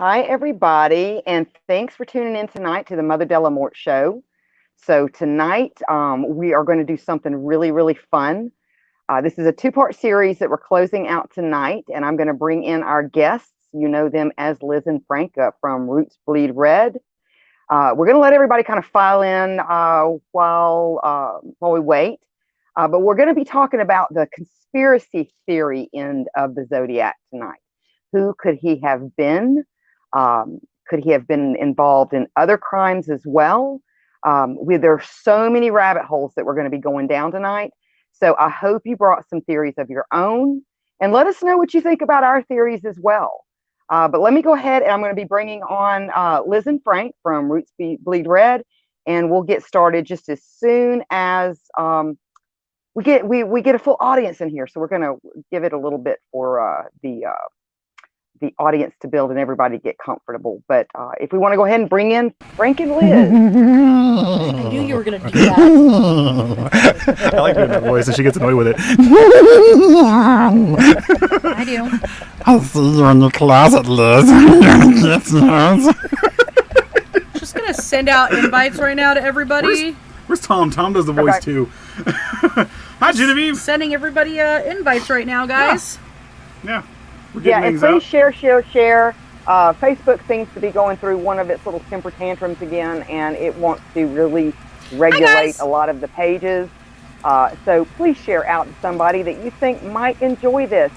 Hi, everybody, and thanks for tuning in tonight to the Mother Delamort Show. So tonight we are going to do something really, really fun. This is a two-part series that we're closing out tonight, and I'm going to bring in our guests. You know them as Liz and Frank from Roots Bleed Red. We're going to let everybody kind of file in while we wait. But we're going to be talking about the conspiracy theory end of the Zodiac tonight. Who could he have been? Could he have been involved in other crimes as well? There's so many rabbit holes that we're going to be going down tonight. So I hope you brought some theories of your own, and let us know what you think about our theories as well. But let me go ahead, and I'm going to be bringing on Liz and Frank from Roots Bleed Red, and we'll get started just as soon as we get a full audience in here. So we're going to give it a little bit for the audience to build and everybody get comfortable. But if we want to go ahead and bring in Frank and Liz. I knew you were going to do that. I like doing that voice, and she gets annoyed with it. I do. I'll see you in your closet, Liz. Just going to send out invites right now to everybody. Where's Tom? Tom does the voice too. Hi, Genevieve. Sending everybody invites right now, guys. Yeah. We're getting And things please out. share. Facebook seems to be going through one of its little temper tantrums again, and it wants to really regulate a lot of the pages. So please share out to somebody that you think might enjoy this.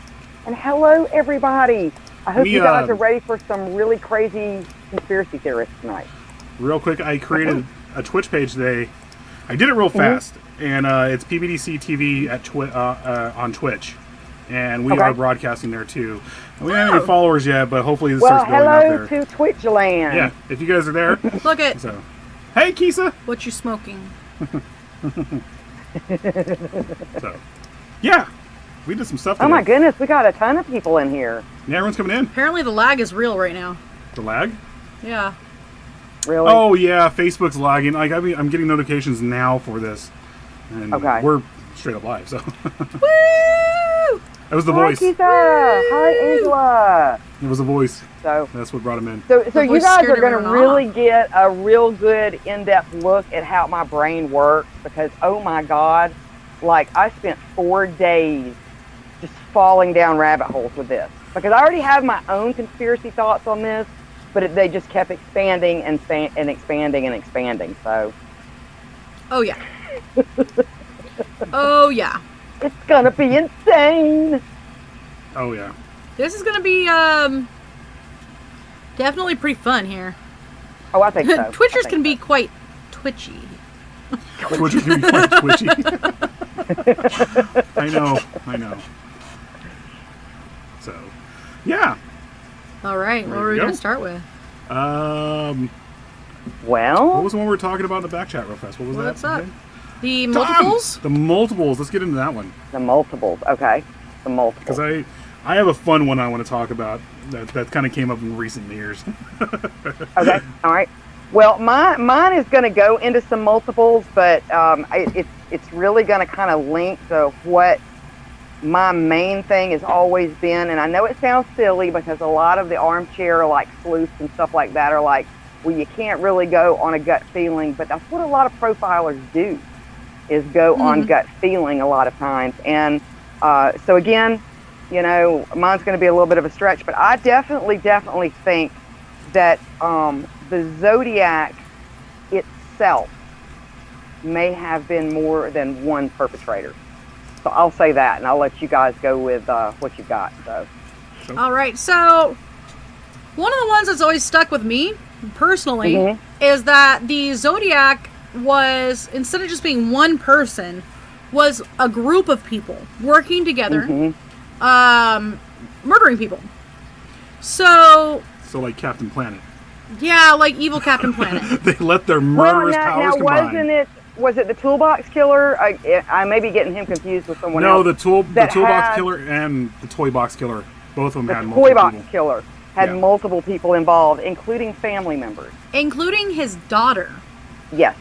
And hello, everybody. I hope you guys are ready for some really crazy conspiracy theorists tonight. Real quick, I created a Twitch page today. I did it real fast, and it's PBDC TV on Twitch. And we are broadcasting there too. And we don't have any followers yet, but hopefully this starts building out there. Hello to Twitchland. Yeah, if you guys are there. Look at. So, hey, Kisa. What you smoking? So, yeah, we did some stuff today. Oh my goodness, we got a ton of people in here. Yeah, everyone's coming in. Apparently the lag is real right now. The lag? Yeah. Really? Oh yeah, Facebook's lagging. Like I'm getting notifications now for this, and we're straight up live. So. Woo! It was the Hi, voice. Keitha. Hi, Angela. It was the voice. So that's what brought him in. So you guys are going to everyone really get a real good in-depth look at how my brain works, because oh my God, like I spent 4 days just falling down rabbit holes with this, because I already have my own conspiracy thoughts on this, but they just kept expanding and expanding and expanding. So. Oh yeah. Oh yeah. It's gonna be insane. Oh yeah. This is gonna be definitely pretty fun here. Oh, I think so. Twitchers can be quite twitchy. Twitchers can be quite twitchy. I know. So, yeah. All right. What are we gonna start with? Well, what was the one we were talking about in the back chat real fast? What was that? What's up? The multiples? The multiples. Let's get into that one. The multiples. Okay. The multiples. Because I have a fun one I want to talk about that kind of came up in recent years. Okay. All right. Well, mine is going to go into some multiples, but it's really going to kind of link to what my main thing has always been. And I know it sounds silly, because a lot of the armchair like sleuths and stuff like that are like, well, you can't really go on a gut feeling, but that's what a lot of profilers do, is go on gut feeling a lot of times. And so again, you know, mine's going to be a little bit of a stretch, but I definitely think that the Zodiac itself may have been more than one perpetrator. So I'll say that, and I'll let you guys go with what you got. So. All right. So one of the ones that's always stuck with me personally is that the Zodiac was, instead of just being one person, was a group of people working together, murdering people. So like Captain Planet. Yeah, like evil Captain Planet. They let their murderous powers combine. Was it the Toolbox Killer? I may be getting him confused with someone else. No, the Toolbox Killer and the Toy Box Killer. Both of them had multiple people. The Toy Box Killer had Yeah. multiple people involved, including family members. Including his daughter. Yes.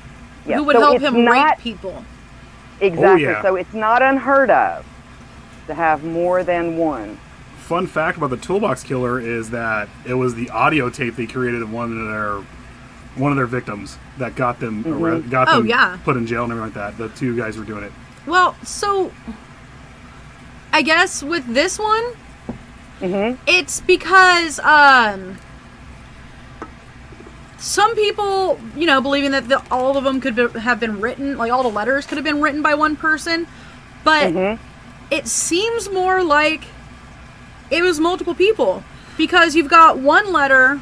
Who would help him rape people. Exactly. Oh, yeah. So it's not unheard of to have more than one. fun fact about the Toolbox Killer is that it was the audio tape they created of one of their victims that got them put in jail and everything like that. The two guys were doing it. Well, so I guess with this one, it's because some people, believing that all of them could have been written, like all the letters could have been written by one person, but it seems more like it was multiple people, because you've got one letter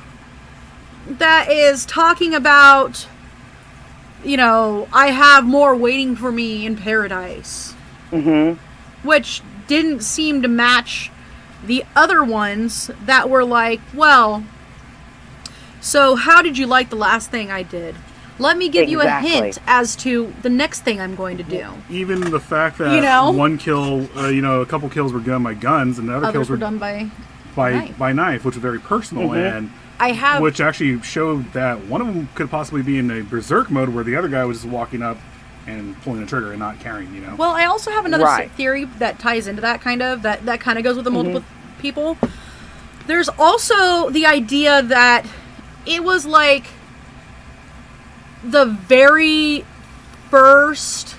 that is talking about, I have more waiting for me in paradise, which didn't seem to match the other ones that were like, well, so how did you like the last thing I did? Let me give you a hint as to the next thing I'm going to do. Even the fact that one kill, a couple kills were done by guns, and the other kills were done by knife, which was very personal, and which actually showed that one of them could possibly be in a berserk mode, where the other guy was just walking up and pulling the trigger and not carrying. Well, I also have another theory that ties into that that kind of goes with the multiple people. There's also the idea that it was like the very first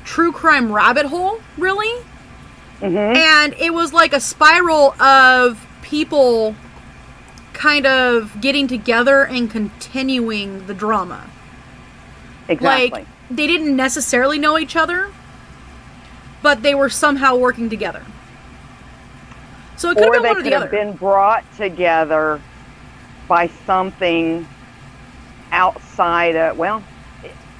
true crime rabbit hole, really. And it was like a spiral of people kind of getting together and continuing the drama. Exactly. Like, they didn't necessarily know each other, but they were somehow working together. So it could have been one or the other. Or they could have been brought together by something outside of,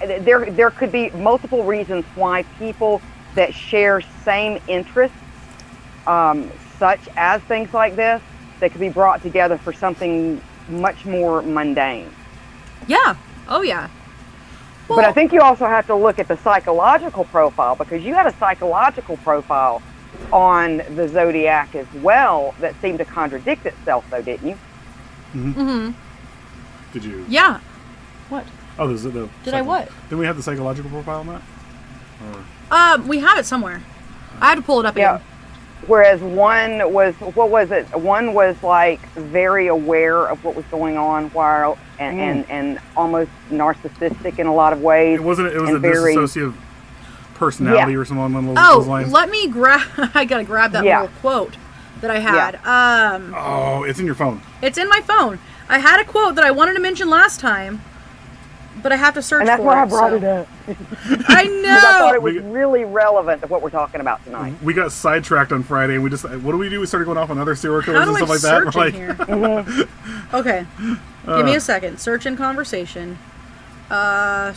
there could be multiple reasons why people that share same interests, such as things like this, that could be brought together for something much more mundane. Yeah. Oh, yeah. Well, but I think you also have to look at the psychological profile, because you had a psychological profile on the Zodiac as well that seemed to contradict itself, though, didn't you? Did you? Yeah. What? Oh, the Did I what? Did we have the psychological profile on that? Or? We have it somewhere. I had to pull it up again. Whereas one was, what was it? One was like very aware of what was going on, while and almost narcissistic in a lot of ways. It was a dissociative personality or something along those lines. Let me grab. I gotta grab that little quote that I had. It's in your phone. It's in my phone. I had a quote that I wanted to mention last time, but I have to search for it. And that's why I brought it up. I know. Because I thought it was really relevant to what we're talking about tonight. We got sidetracked on Friday, and we just, what do we do? We started going off on other serial killers and stuff like that. We're here? Okay. Give me a second. Search in conversation. Yeah.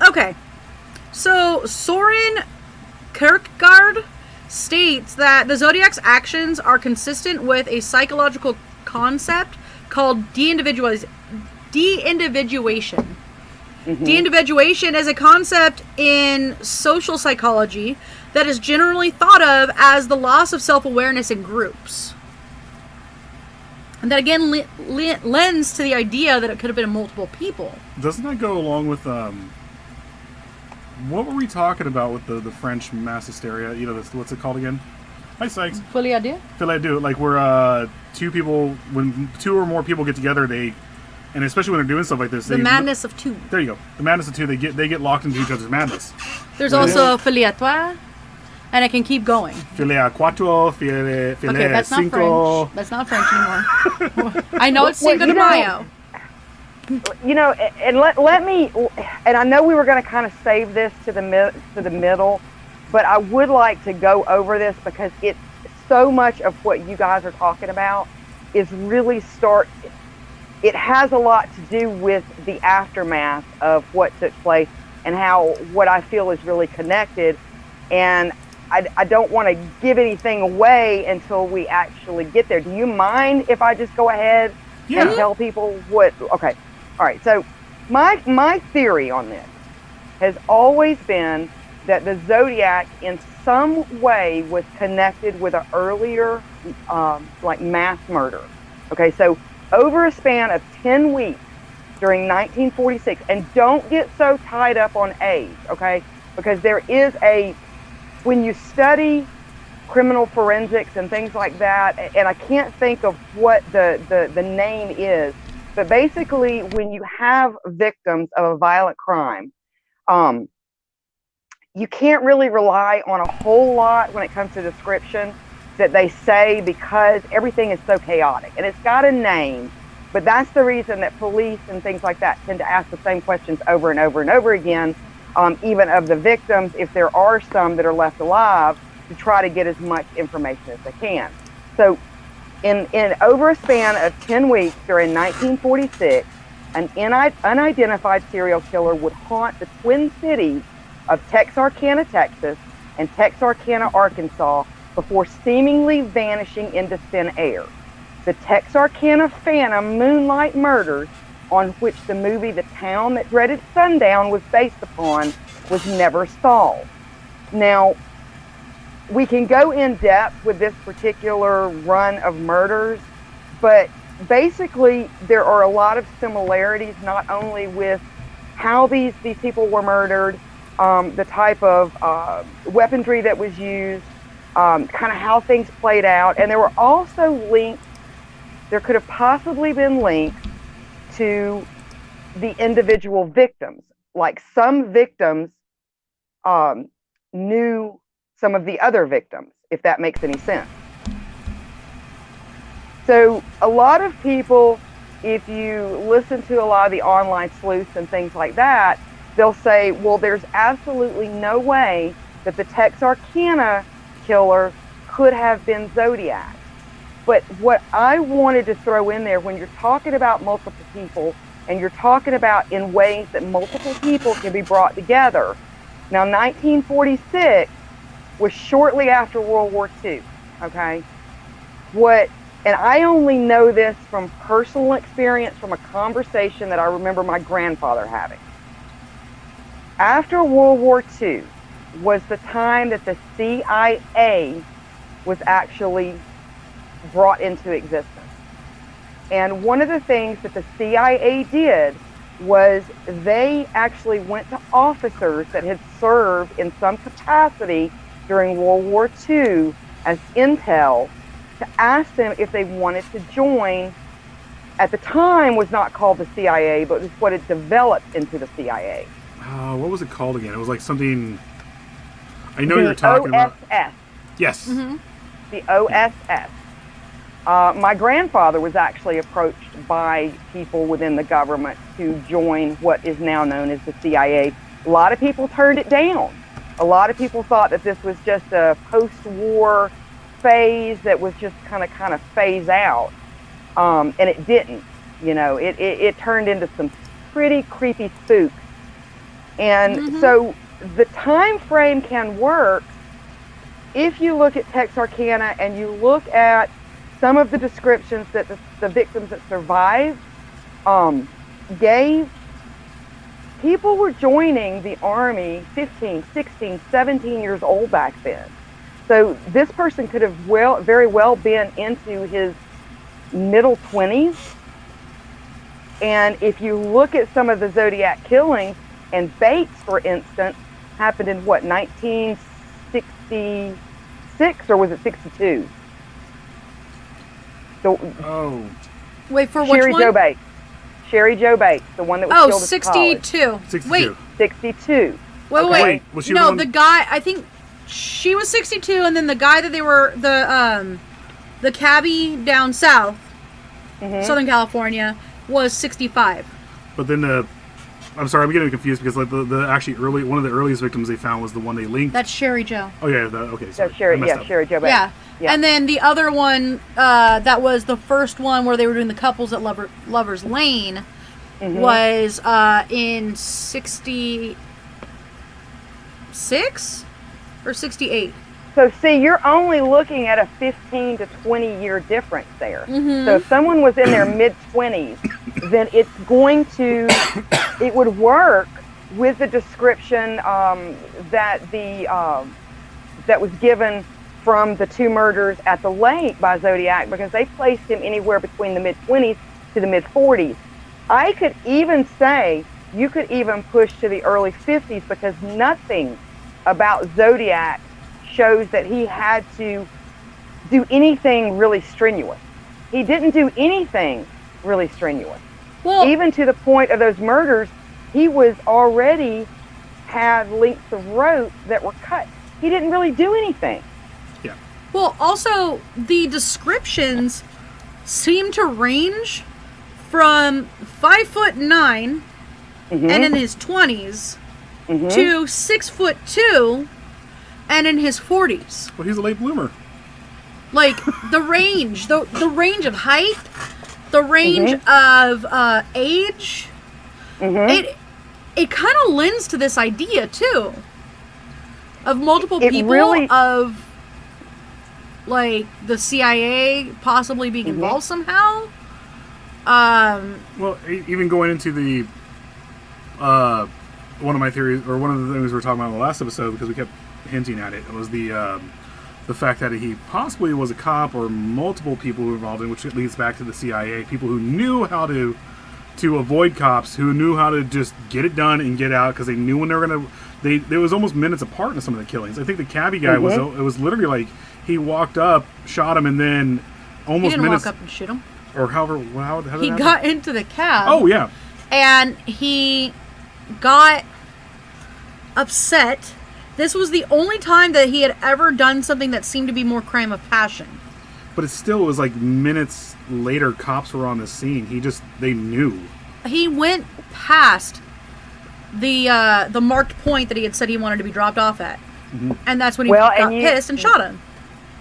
Okay. So, Soren Kierkegaard states that the Zodiac's actions are consistent with a psychological concept called de-individuation. De-individuation is a concept in social psychology that is generally thought of as the loss of self-awareness in groups. And that again lends to the idea that it could have been multiple people. Doesn't that go along with what were we talking about with the French mass hysteria? What's it called again? Hi, Sykes. Folie à deux? Folie à deux. Like where when two or more people get together, and especially when they're doing stuff like this, the madness of two. There you go. The madness of two. They get locked into each other's madness. There's also folie à trois, and I can keep going. Folie à quatre, folie okay, that's cinco. Not French. That's not French anymore. I know it's Cinco de Mayo. And let me, and I know we were going to kind of save this to the middle, but I would like to go over this because it's so much of what you guys are talking about is really it has a lot to do with the aftermath of what took place and how what I feel is really connected. And I don't want to give anything away until we actually get there. Do you mind if I just go ahead and tell people what? Okay. All right. So my theory on this has always been that the Zodiac in some way was connected with an earlier mass murder. Okay. So over a span of 10 weeks during 1946, and don't get so tied up on age. Okay. because there is when you study criminal forensics and things like that, and I can't think of what the name is, but basically when you have victims of a violent crime, you can't really rely on a whole lot when it comes to description that they say, because everything is so chaotic and it's got a name. But that's the reason that police and things like that tend to ask the same questions over and over and over again, even of the victims, if there are some that are left alive, to try to get as much information as they can. So in over a span of 10 weeks during 1946, an unidentified serial killer would haunt the twin cities of Texarkana, Texas, and Texarkana, Arkansas, before seemingly vanishing into thin air. The Texarkana Phantom Moonlight Murders, on which the movie The Town That Dreaded Sundown was based upon, was never solved. Now, we can go in depth with this particular run of murders, but basically there are a lot of similarities, not only with how these people were murdered, the type of weaponry that was used, kind of how things played out, and there were also links. There could have possibly been links to the individual victims. Like some victims knew some of the other victims, if that makes any sense. So a lot of people, if you listen to a lot of the online sleuths and things like that, they'll say, well, there's absolutely no way that the Texarkana killer could have been Zodiac. But what I wanted to throw in there, when you're talking about multiple people and you're talking about in ways that multiple people can be brought together. Now, 1946 was shortly after World War II, okay? And I only know this from personal experience, from a conversation that I remember my grandfather having. After World War II was the time that the CIA was actually brought into existence. And one of the things that the CIA did was they actually went to officers that had served in some capacity during World War II as intel to ask them if they wanted to join. At the time was not called the CIA, but it's what it developed into the CIA. What was it called again? It was like something. I know you're talking about. OSS. Yes. Mm-hmm. The OSS. My grandfather was actually approached by people within the government to join what is now known as the CIA. A lot of people turned it down. A lot of people thought that this was just a post-war phase that was just kind of phase out, and it didn't. You know, it turned into some pretty creepy spooks. And so the time frame can work if you look at Texarkana and you look at some of the descriptions that the victims that survived gave. People were joining the Army 15, 16, 17 years old back then. So this person could have very well been into his middle 20s. And if you look at some of the Zodiac killings, and Bates, for instance, happened in what, 1966, or was it 62? Wait, for Sherry which one? Jo Bates. Sherry Jo Bates, the one that was killed at 62. 62. Wait. 62. Wait. Was she No, the guy, I think she was 62, and then the guy that they were, the cabbie down south, Southern California, was 65. But then I'm sorry, I'm getting confused because like the actually one of the earliest victims they found was the one they linked. That's Sherry Jo. Oh yeah, okay. Sorry. Sherry Jo Bates. Yeah. And then the other one, that was the first one where they were doing the couples at Lover's Lane, was in 66 or 68. So see, you're only looking at a 15 to 20 year difference there. So if someone was in their mid-20s, then it would work with the description that was given from the two murders at the lake by Zodiac, because they placed him anywhere between the mid-20s to the mid-40s. I could even say you could even push to the early 50s, because nothing about Zodiac shows that he had to do anything really strenuous. He didn't do anything really strenuous. Well, even to the point of those murders, he was already had lengths of rope that were cut. He didn't really do anything. Yeah. Well, also, the descriptions seem to range from 5'9" and in his 20s to 6'2" and in his 40s. Well, he's a late bloomer. Like, the range, the range of height, the range of age, it kind of lends to this idea, too, of multiple people, of, like, the CIA possibly being involved somehow. Well, even going into the, one of my theories, or one of the things we were talking about in the last episode, because we kept hinting at it, was the fact that he possibly was a cop, or multiple people who were involved in, which leads back to the CIA, people who knew how to avoid cops, who knew how to just get it done and get out, because they knew when they were going to, there was almost minutes apart in some of the killings. I think the cabbie guy it was literally like, he walked up, shot him, and then almost he didn't minutes... walk up and shoot him. Or however, how did he got into the cab. Oh, yeah. And he got upset. This was the only time that he had ever done something that seemed to be more crime of passion. But it still was like minutes later, cops were on the scene. They knew. He went past the marked point that he had said he wanted to be dropped off at. And that's when he got pissed and shot him.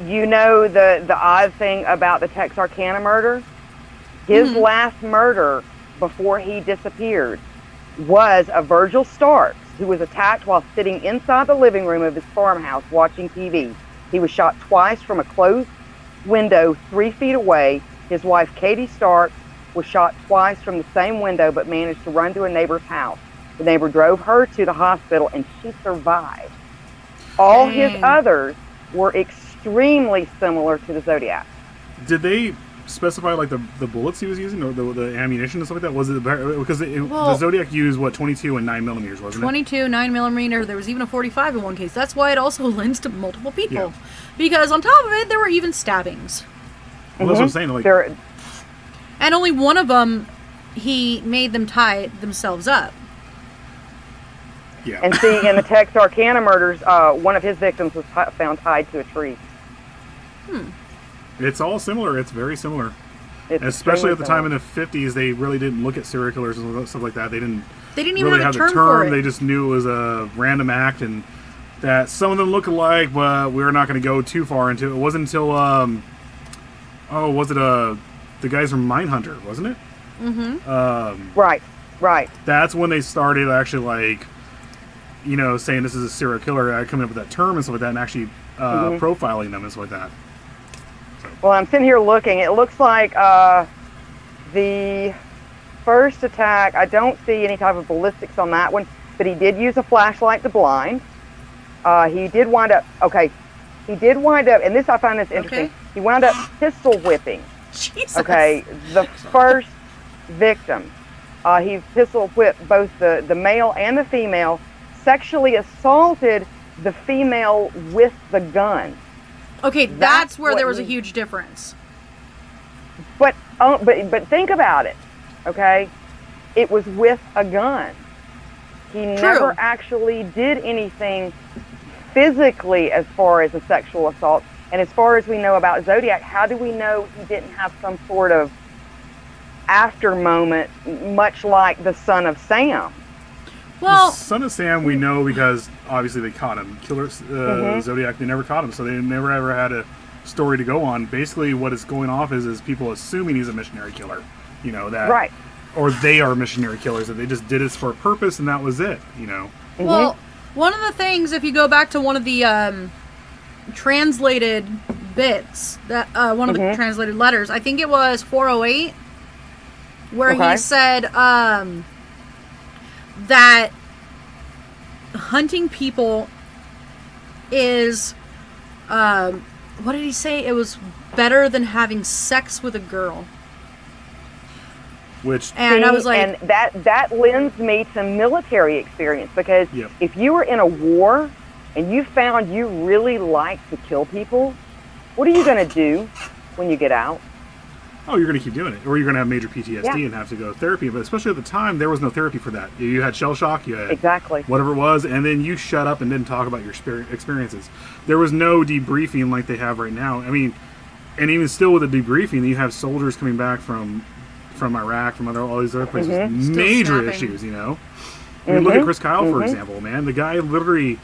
You know the odd thing about the Texarkana murder? His last murder before he disappeared was a Virgil Starks, who was attacked while sitting inside the living room of his farmhouse watching TV. He was shot twice from a closed window 3 feet away. His wife, Katie Starks, was shot twice from the same window but managed to run to a neighbor's house. The neighbor drove her to the hospital and she survived. All his others were extremely similar to the Zodiac. Did they specify like the bullets he was using, or the ammunition and stuff like that? Was it because the Zodiac used 22 and 9mm, wasn't it? 22, 9mm. There was even a 45 in one case. That's why it also lends to multiple people, because on top of it, there were even stabbings. Well, that's what I'm saying. Like, and only one of them, he made them tie themselves up. Yeah. And see, in the Texarkana murders, one of his victims was found tied to a tree. It's all similar. It's very similar. Especially at the time in the 50s, they really didn't look at serial killers and stuff like that. They didn't even really have a term the term. for it. They just knew it was a random act, and that some of them look alike, but we're not going to go too far into it. It wasn't until, was it the guys from Mindhunter, wasn't it? Right. That's when they started actually, like, saying this is a serial killer, coming up with that term and stuff like that, and actually profiling them and stuff like that. Well, I'm sitting here looking. It looks like the first attack, I don't see any type of ballistics on that one, but he did use a flashlight to blind. He did wind up, and this, I find this interesting, he wound up pistol whipping. Jesus. Okay, the first victim. He pistol whipped both the male and the female, sexually assaulted the female with the gun. Okay, that's where there was a huge difference. But think about it, okay? It was with a gun. He never actually did anything physically as far as a sexual assault. And as far as we know about Zodiac, how do we know he didn't have some sort of after moment, much like the Son of Sam? Well, the Son of Sam we know because obviously they caught him. Zodiac, they never caught him, so they never ever had a story to go on. Basically, what is going off is people assuming he's a missionary killer. That or they are missionary killers, that they just did this for a purpose and that was it. Well, one of the things, if you go back to one of the translated bits, that one of the translated letters, I think it was 408, where he said that hunting people is, what did he say? It was better than having sex with a girl. I was like, and that lends me to military experience, because if you were in a war and you found you really like to kill people, what are you going to do when you get out? Oh, you're going to keep doing it, or you're going to have major PTSD Yeah. and have to go to therapy. But especially at the time, there was no therapy for that. You had shell shock, you had Exactly. whatever it was, and then you shut up and didn't talk about your experiences. There was no debriefing like they have right now. I mean, and even still with the debriefing, you have soldiers coming back from Iraq, from all these other places, Mm-hmm. major snapping. issues. You know, I mean, look at Chris Kyle for example. Man, the guy literally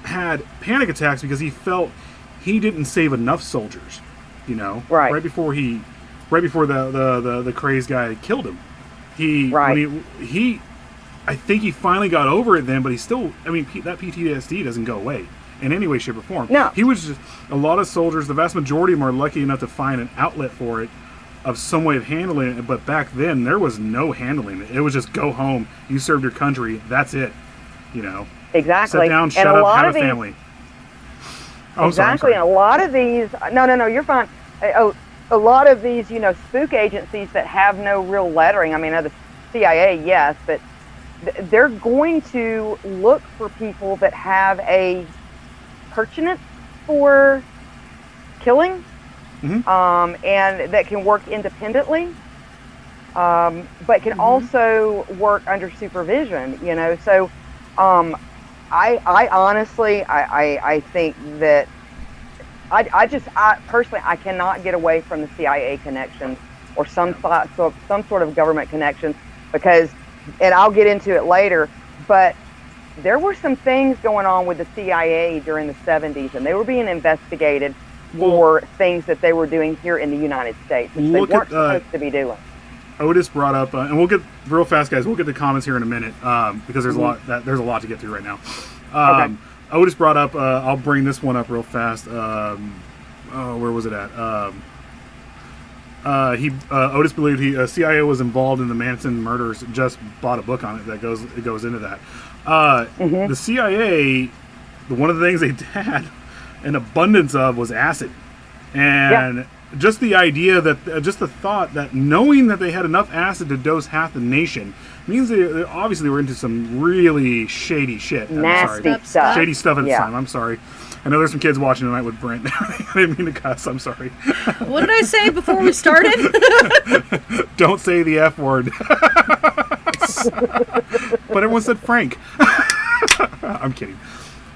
had panic attacks because he felt he didn't save enough soldiers. You know, Right. before the crazed guy killed him. I think he finally got over it then, but he still, I mean, that PTSD doesn't go away in any way, shape, or form. No. He was just, a lot of soldiers, the vast majority of them are lucky enough to find an outlet for it, of some way of handling it, but back then, there was no handling it. It was just go home, you served your country, that's it. You know? Exactly. Sit down, shut and up, have a family. Oh, Exactly. I'm And a lot of these, no, you're fine. A lot of these, spook agencies that have no real lettering. I mean, the CIA, yes, but they're going to look for people that have a pertinence for killing, and that can work independently, but can also work under supervision. So I honestly, I think that I personally, I cannot get away from the CIA connections or some sort of government connections, because, and I'll get into it later, but there were some things going on with the CIA during the 70s, and they were being investigated for things that they were doing here in the United States, which they weren't supposed to be doing. Otis brought up, and we'll get real fast, guys. We'll get the comments here in a minute, because there's a lot to get through right now. Okay. Otis brought up. I'll bring this one up real fast. Where was it at? Otis believed CIA was involved in the Manson murders. Just bought a book on it that goes into that. The CIA, one of the things they had an abundance of was acid, and just the idea that, just the thought that knowing that they had enough acid to dose half the nation means they obviously were into some really shady shit. Nasty stuff. Shady stuff at the time. I'm sorry. I know there's some kids watching tonight with Brent. I didn't mean to cuss. I'm sorry. What did I say before we started? Don't say the F word. But everyone said Frank. I'm kidding.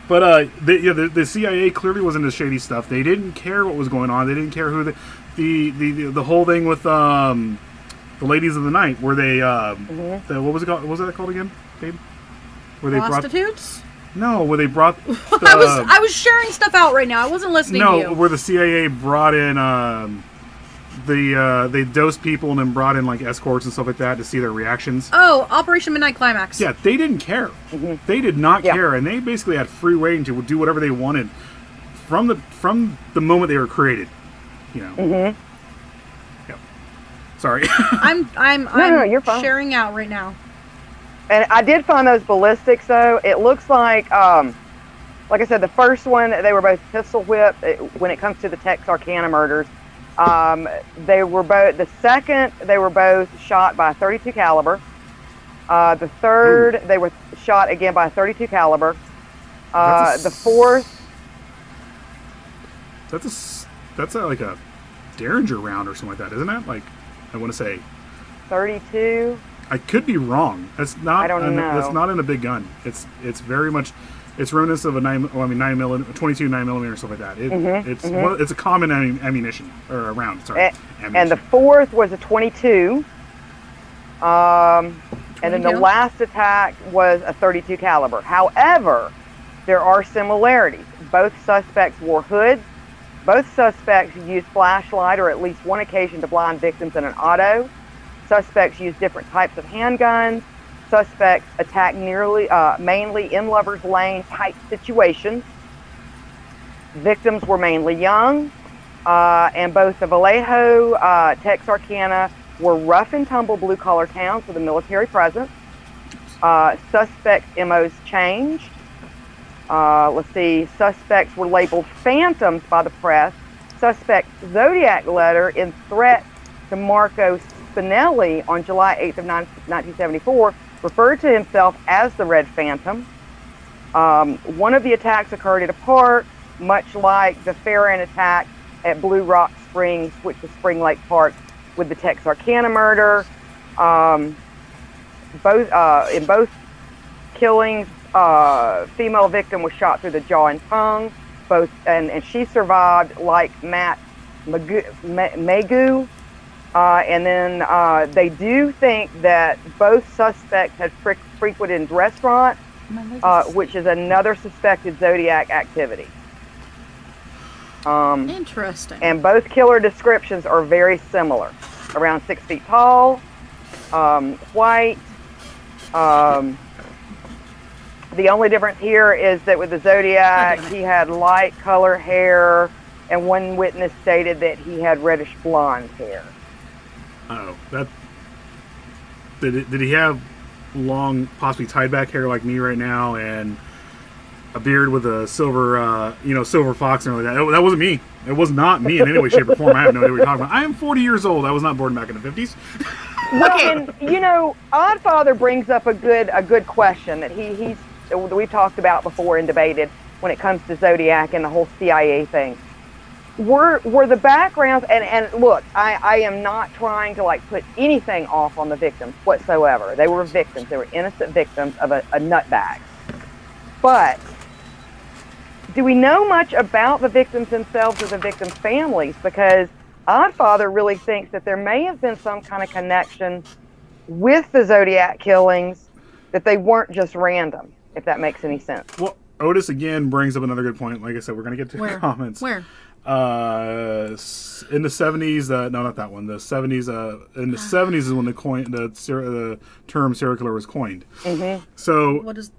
But the CIA clearly was into shady stuff. They didn't care what was going on. They didn't care who the whole thing with the Ladies of the Night, where they what was it called? What was that called again, babe? Where they Prostitutes? where they brought. I was sharing stuff out right now. I wasn't listening to you. No, where the CIA brought in they dosed people and then brought in like escorts and stuff like that to see their reactions. Oh, Operation Midnight Climax. Yeah, they didn't care. They did not care, and they basically had free reign to do whatever they wanted from the moment they were created. You know. Yep. Sorry. I'm you're fine. sharing out right now. And I did find those ballistics, though. It looks like I said, the first one, they were both pistol whipped. When it comes to the Texarkana murders, they were both. The second, they were both shot by a .32 caliber. The third, they were shot again by a .32 caliber. The fourth. That's like a Derringer round or something like that, isn't it? Like, I want to say 32. I could be wrong. That's not. I don't know. That's not in a big gun. It's very much. It's reminiscent of a 22 9mm or stuff like that. It's a common ammunition or a round. Sorry, and the fourth was a 22. And then the last attack was a .32 caliber. However, there are similarities. Both suspects wore hoods. Both suspects used flashlight or at least one occasion to blind victims in an auto. Suspects used different types of handguns. Suspects attacked mainly in Lover's Lane type situations. Victims were mainly young, and both the Vallejo, Texarkana were rough and tumble blue-collar towns with a military presence. Suspects' MOs changed. Suspects were labeled phantoms by the press. Suspect's Zodiac letter in threat to Marco Spinelli on July 8th of 1974 referred to himself as the Red Phantom. One of the attacks occurred at a park, much like the Farron attack at Blue Rock Springs, which was Spring Lake Park, with the Texarkana murder. In both killings, female victim was shot through the jaw and tongue. And she survived, like Matt Magoo. And then they do think that both suspects had frequented restaurants, which is another suspected Zodiac activity. Interesting. And both killer descriptions are very similar. Around 6 feet tall, white. The only difference here is that with the Zodiac, he had light color hair, and one witness stated that he had reddish blonde hair. Oh, that did he have long, possibly tied back hair like me right now, and a beard with a silver fox and everything like that? That wasn't me. It was not me in any way, shape, or form. I have no idea what you're talking about. I am 40 years old. I was not born back in the 50s. Well, and Oddfather brings up a good question that we've talked about before and debated when it comes to Zodiac and the whole CIA thing. Were the backgrounds, and look, I am not trying to put anything off on the victims whatsoever. They were victims. They were innocent victims of a nutbag. But do we know much about the victims themselves or the victims' families? Because Oddfather really thinks that there may have been some kind of connection with the Zodiac killings, that they weren't just random, if that makes any sense. Well, Otis again brings up another good point. Like I said, we're going to get to the comments. Where? In the 70s, no, not that one. The 70s. In the 70s is when the term serial killer was coined. Mm-hmm. So what is?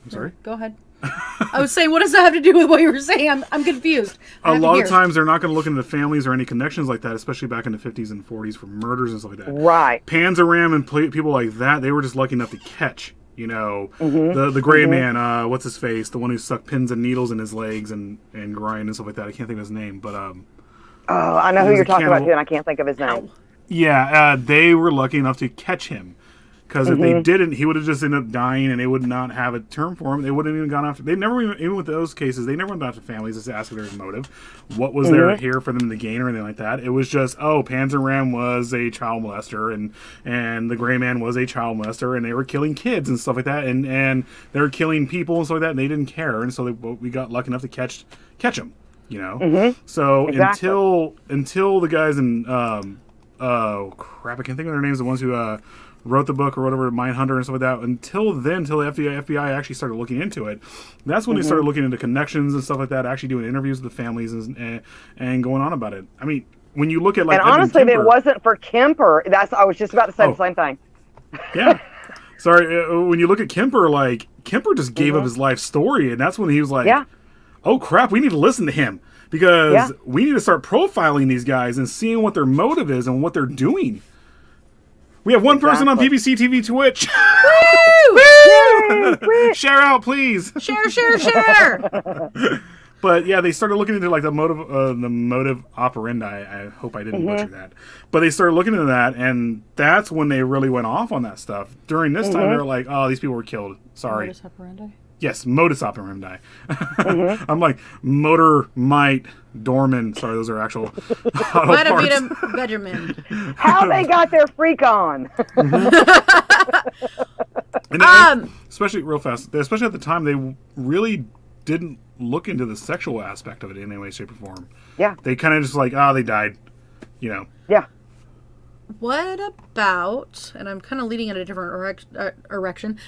I'm sorry. Go ahead. I was saying, what does that have to do with what you were saying? I'm confused. A lot of times they're not going to look into the families or any connections like that, especially back in the 50s and 40s for murders and stuff like that. Right. Panzeram and people like that, they were just lucky enough to catch. The gray man, what's his face? The one who sucked pins and needles in his legs and grind and stuff like that. I can't think of his name, but I know who you're talking about too, and I can't think of his name. Yeah, they were lucky enough to catch him. Because if they didn't, he would have just ended up dying, and they would not have a term for him. They wouldn't even gone after. They never even with those cases, they never went after families to ask their motive. What was there here for them to gain or anything like that? It was just, Panzeram was a child molester, and the Gray Man was a child molester, and they were killing kids and stuff like that, and they were killing people and stuff like that, and they didn't care, and so we got lucky enough to catch them. So exactly. until the guys in I can't think of their names. The ones who wrote the book or whatever, Mindhunter and stuff like that. Until the FBI actually started looking into it. That's when they started looking into connections and stuff like that, actually doing interviews with the families and going on about it. I mean, when you look at and honestly, if it wasn't for Kemper, I was just about to say the same thing. Yeah. Sorry, when you look at Kemper, Kemper just gave up his life story, and that's when he was like, oh crap, we need to listen to him. Because we need to start profiling these guys and seeing what their motive is and what they're doing. We have one person on PBC TV Twitch. Woo! Woo! Share out, please. Share. But yeah, they started looking into the motive operandi. I hope I didn't butcher that. But they started looking into that, and that's when they really went off on that stuff. During this time, they were like, "Oh, these people were killed." Sorry. Modus operandi. Yes, modus operandi. I'm like motor, might, Dorman. Sorry, those are actual auto parts. Benjamin. How they got their freak on. And especially real fast, especially at the time, they really didn't look into the sexual aspect of it in any way, shape, or form. Yeah. They kind of just they died, Yeah. What about, and I'm kind of leading in a different direction.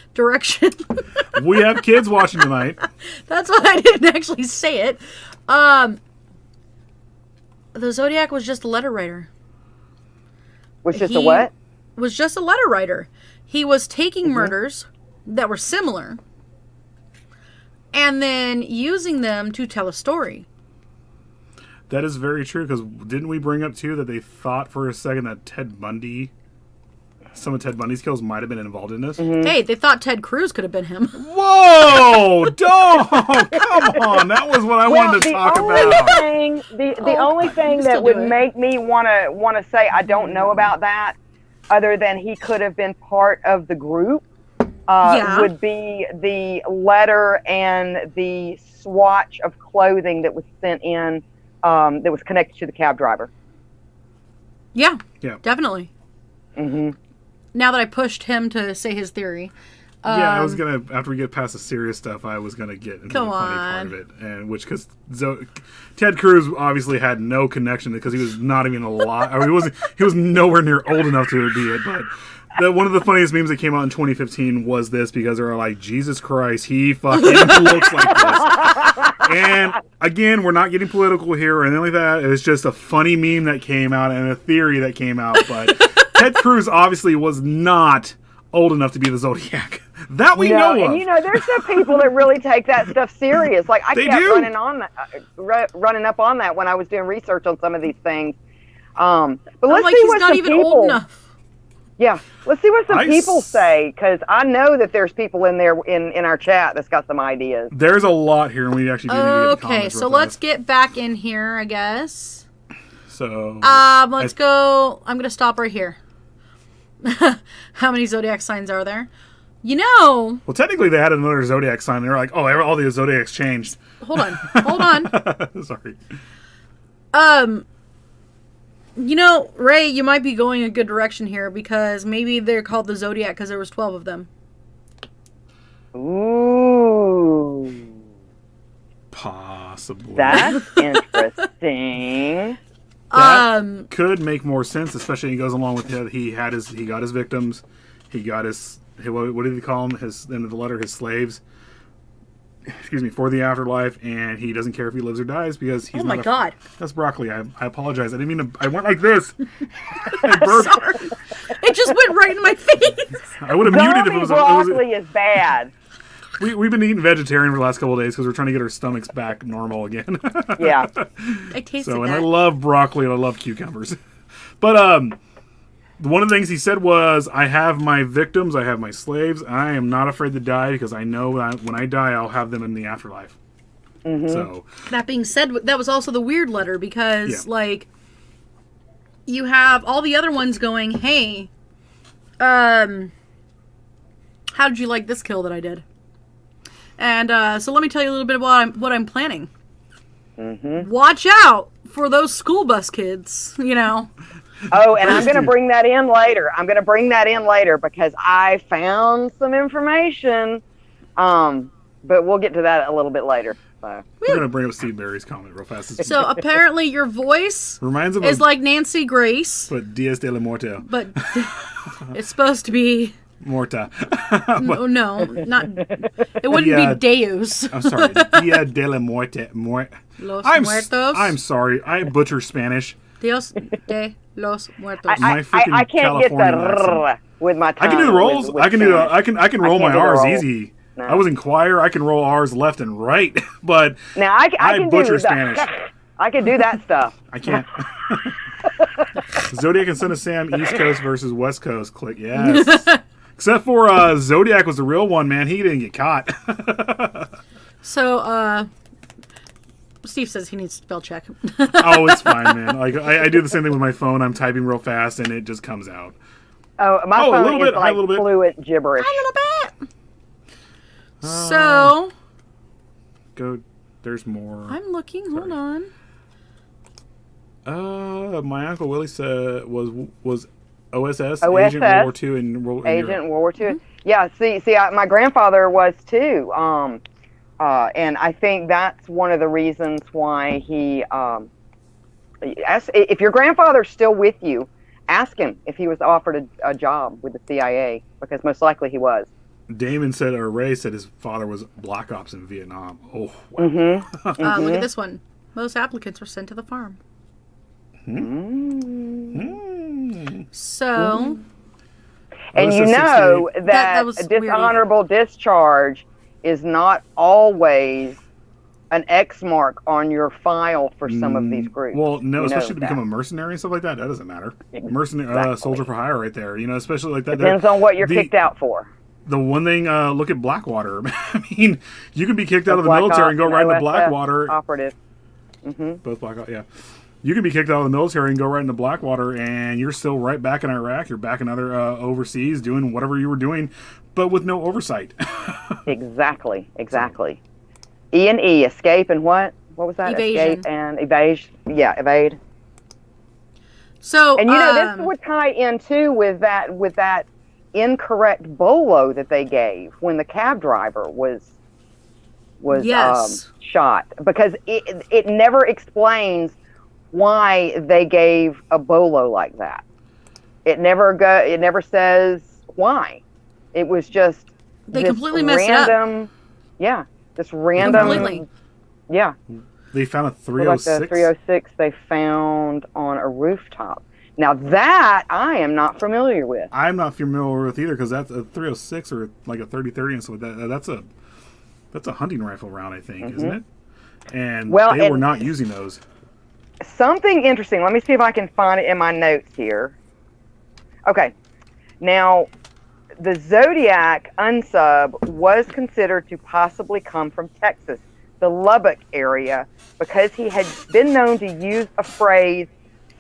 We have kids watching tonight. That's why I didn't actually say it. The Zodiac was just a letter writer. Was just a what? Was just a letter writer. He was taking murders that were similar and then using them to tell a story. That is very true, because didn't we bring up, too, that they thought for a second that some of Ted Bundy's kills might have been involved in this? Hey, they thought Ted Cruz could have been him. Whoa! Don't! Come on! That was what I wanted to talk about. The only thing that would make me want to say I don't know about that, other than he could have been part of the group, would be the letter and the swatch of clothing that was sent in, that was connected to the cab driver. Yeah, definitely. Mm-hmm. Now that I pushed him to say his theory. I was gonna, after we get past the serious stuff, I was gonna get into the funny part of it, and because Ted Cruz obviously had no connection because he was not even alive. I mean, he was nowhere near old enough to be it. But one of the funniest memes that came out in 2015 was this, because they were like, Jesus Christ, he fucking looks like this. And again, we're not getting political here or anything like that. It was just a funny meme that came out and a theory that came out. But Ted Cruz obviously was not old enough to be the Zodiac. That we know of. And there's some people that really take that stuff serious. Like I kept running up on that when I was doing research on some of these things. But let's see what some people. Old enough. Yeah, let's see what some people say, because I know that there's people in there in our chat that's got some ideas. There's a lot here, and we actually do need to get the comments. Okay, so let's get back in here, I guess. So let's go. I'm gonna stop right here. How many zodiac signs are there? Well, technically they had another zodiac sign. They were like, oh, all the zodiacs changed. Hold on. Sorry. Ray, you might be going a good direction here, because maybe they're called the Zodiac because there was 12 of them. Ooh. Possibly. That's interesting. That could make more sense, especially he goes along with he got his victims, he got his what did he call them? His in the letter, his slaves. Excuse me, for the afterlife, and he doesn't care if he lives or dies because he's. Oh my God! That's broccoli. I apologize. I didn't mean to. I went like this. I burped. Sorry. It just went right in my face. I would have muted if it was. Broccoli is bad. We've been eating vegetarian for the last couple of days because we're trying to get our stomachs back normal again. Yeah. I tasted that. And I love broccoli and I love cucumbers, but one of the things he said was, I have my victims, I have my slaves. I am not afraid to die because I know that when I die, I'll have them in the afterlife. Mm-hmm. So that being said, that was also the weird letter because, you have all the other ones going, hey, how did you like this kill that I did? And so let me tell you a little bit about what I'm planning. Mm-hmm. Watch out for those school bus kids, Oh, and I'm going to bring that in later. Because I found some information. But we'll get to that a little bit later. So. We're going to bring up Steve Barry's comment real fast. So apparently your voice is like Nancy Grace. But Diaz de la Muerte. But it's supposed to be... Morta. No, not... It wouldn't be Deus. I'm sorry. Dia de la Muerte. Los Muertos. I'm sorry. I butcher Spanish. Dios de los Muertos. I can't get the with my tongue. I can do the rolls. I can roll my R's easy. No. I was in choir. I can roll R's left and right, but now I can butcher Spanish. I can do that stuff. I can't. Zodiac and Son of Sam, East Coast versus West Coast. Click yes. Except for Zodiac was the real one, man. He didn't get caught. So, Steve says he needs spell check. Oh, it's fine, man. Like I do the same thing with my phone. I'm typing real fast, and it just comes out. Oh, my phone is like fluent gibberish. A little bit. So, go. There's more. I'm looking. Sorry. Hold on. My Uncle Willie said was OSS, Agent World War II in Agent World War II. Mm-hmm. Yeah. See, my grandfather was too. And I think that's one of the reasons why he. If your grandfather's still with you, ask him if he was offered a job with the CIA, because most likely he was. Damon said, or Ray said, his father was Black Ops in Vietnam. Oh, wow. Mm-hmm. Mm-hmm. Look at this one. Most applicants were sent to the farm. So, and you know that dishonorable discharge is not always an X mark on your file for some of these groups. Well, no, especially to become a mercenary and stuff like that. That doesn't matter. Mercenary, soldier for hire, right there. Especially like that. Depends on what you're kicked out for. The one thing, look at Blackwater. I mean, you can be kicked out of the military and go right into Blackwater. Operative. Mm-hmm. Both Blackwater, yeah. You can be kicked out of the military and go right into Blackwater, and you're still right back in Iraq. You're back in other overseas doing whatever you were doing, but with no oversight. Exactly. E&E, escape and what? What was that? Evasion. Escape and evade. Yeah, evade. So, and this would tie in too with that incorrect bolo that they gave when the cab driver was shot, because it never explains why they gave a bolo like that. It never says why. It was just they completely messed it up. Yeah, this random. Completely. Yeah. They found a 306. Like the 306 they found on a rooftop. Now that I am not familiar with. I'm not familiar with either, because that's a 306 or like a 30-30 and so that's a hunting rifle round, I think, isn't it? And they were not using those. Something interesting. Let me see if I can find it in my notes here. Okay. Now, the Zodiac unsub was considered to possibly come from Texas, the Lubbock area, because he had been known to use a phrase,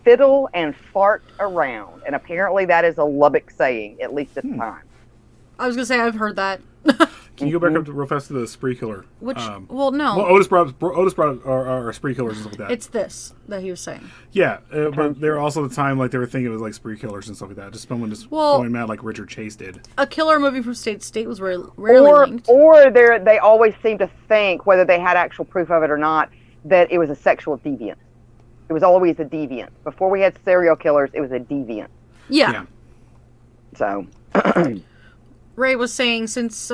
fiddle and fart around. And apparently that is a Lubbock saying, at least at the time. I was going to say, I've heard that. Can you go back up real fast to the spree killer? Which, no. Well, Otis brought our spree killers and stuff like that. It's this that he was saying. Yeah, but they were also at the time, like, they were thinking it was like spree killers and stuff like that. Just someone going mad like Richard Chase did. A killer moving from state to state was rarely linked. Or they always seem to think, whether they had actual proof of it or not, that it was a sexual deviant. It was always a deviant. Before we had serial killers, it was a deviant. Yeah. So... Ray was saying, since,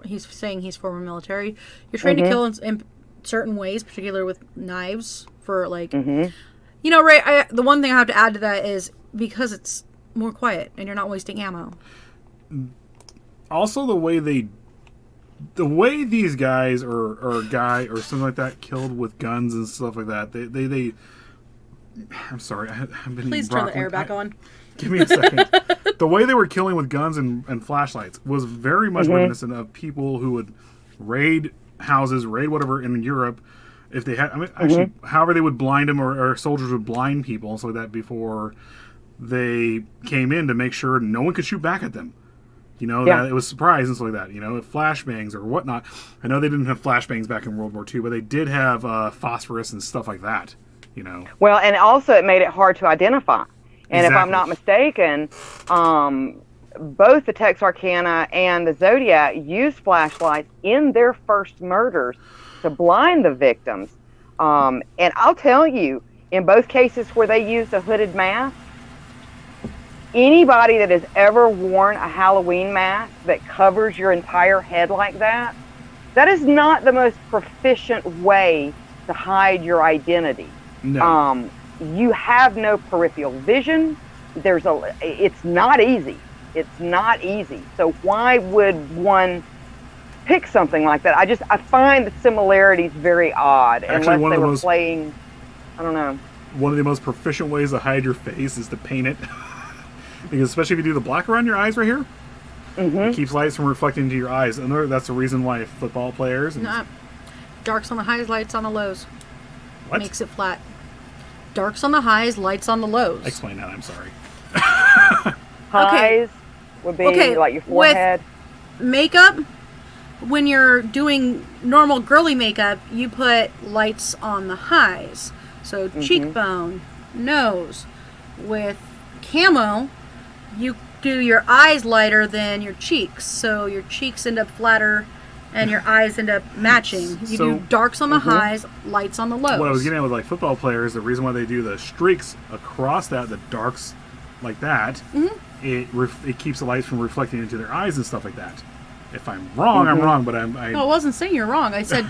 he's saying he's former military, you're trained to kill in certain ways, particularly with knives, for, like... Ray, the one thing I have to add to that is because it's more quiet and you're not wasting ammo. Also, the way these guys or a guy or something like that killed with guns and stuff like that, they I'm sorry, I've been Please turn the air back on. Give me a second. The way they were killing with guns and flashlights was very much reminiscent of people who would raid houses, raid whatever in Europe. If they had, actually, however they would blind them, or soldiers would blind people and stuff like that before they came in to make sure no one could shoot back at them. That it was surprise and stuff like that. Flashbangs or whatnot. I know they didn't have flashbangs back in World War II, but they did have phosphorus and stuff like that. Well, and also it made it hard to identify. And if I'm not mistaken, both the Texarkana and the Zodiac used flashlights in their first murders to blind the victims. And I'll tell you, in both cases where they used a hooded mask, anybody that has ever worn a Halloween mask that covers your entire head like that, that is not the most proficient way to hide your identity. No. You have no peripheral vision. It's not easy. It's not easy. So why would one pick something like that? I find the similarities very odd. Actually, unless they were playing, I don't know. One of the most proficient ways to hide your face is to paint it. Because especially if you do the black around your eyes right here, it keeps lights from reflecting into your eyes. And that's the reason why football players... Darks on the highs, lights on the lows. What? Makes it flat. Darks on the highs, lights on the lows. Explain that, I'm sorry. Highs would be like your forehead. With makeup, when you're doing normal girly makeup, you put lights on the highs. So cheekbone, nose. With camo, you do your eyes lighter than your cheeks. So your cheeks end up flatter and your eyes end up matching. You do darks on the highs, lights on the lows. What I was getting at with like football players, the reason why they do the streaks across that, the darks like that, it keeps the lights from reflecting into their eyes and stuff like that. If I'm wrong, I'm wrong, but No, I wasn't saying you're wrong. I said,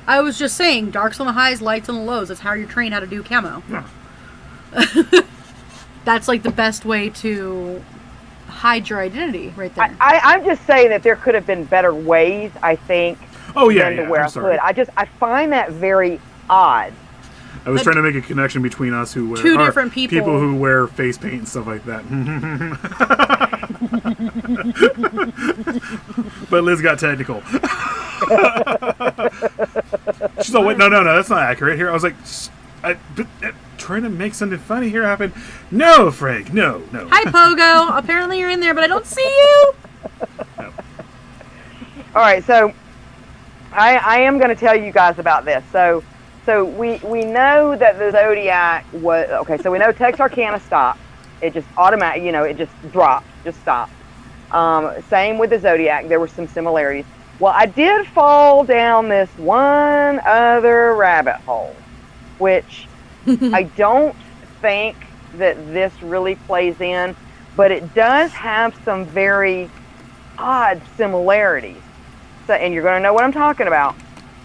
I was just saying darks on the highs, lights on the lows. That's how you're trained how to do camo. Yeah. That's like the best way to hide your identity right there. I'm just saying that there could have been better ways, I think, than to wear a hood. I find that very odd. I was trying to make a connection between us who wear two different people who wear face paint and stuff like that. But Liz got technical. She's like, wait, no, that's not accurate. Here, I was like, trying to make something funny here happen. No, Frank, no. Hi, Pogo. Apparently you're in there, but I don't see you. No. All right, so I am going to tell you guys about this. So we know that the Zodiac was okay. So we know Texarkana stopped. It just automatic, it just dropped, just stopped. Same with the Zodiac. There were some similarities. Well, I did fall down this one other rabbit hole, which I don't think that this really plays in, but it does have some very odd similarities. So, and you're going to know what I'm talking about.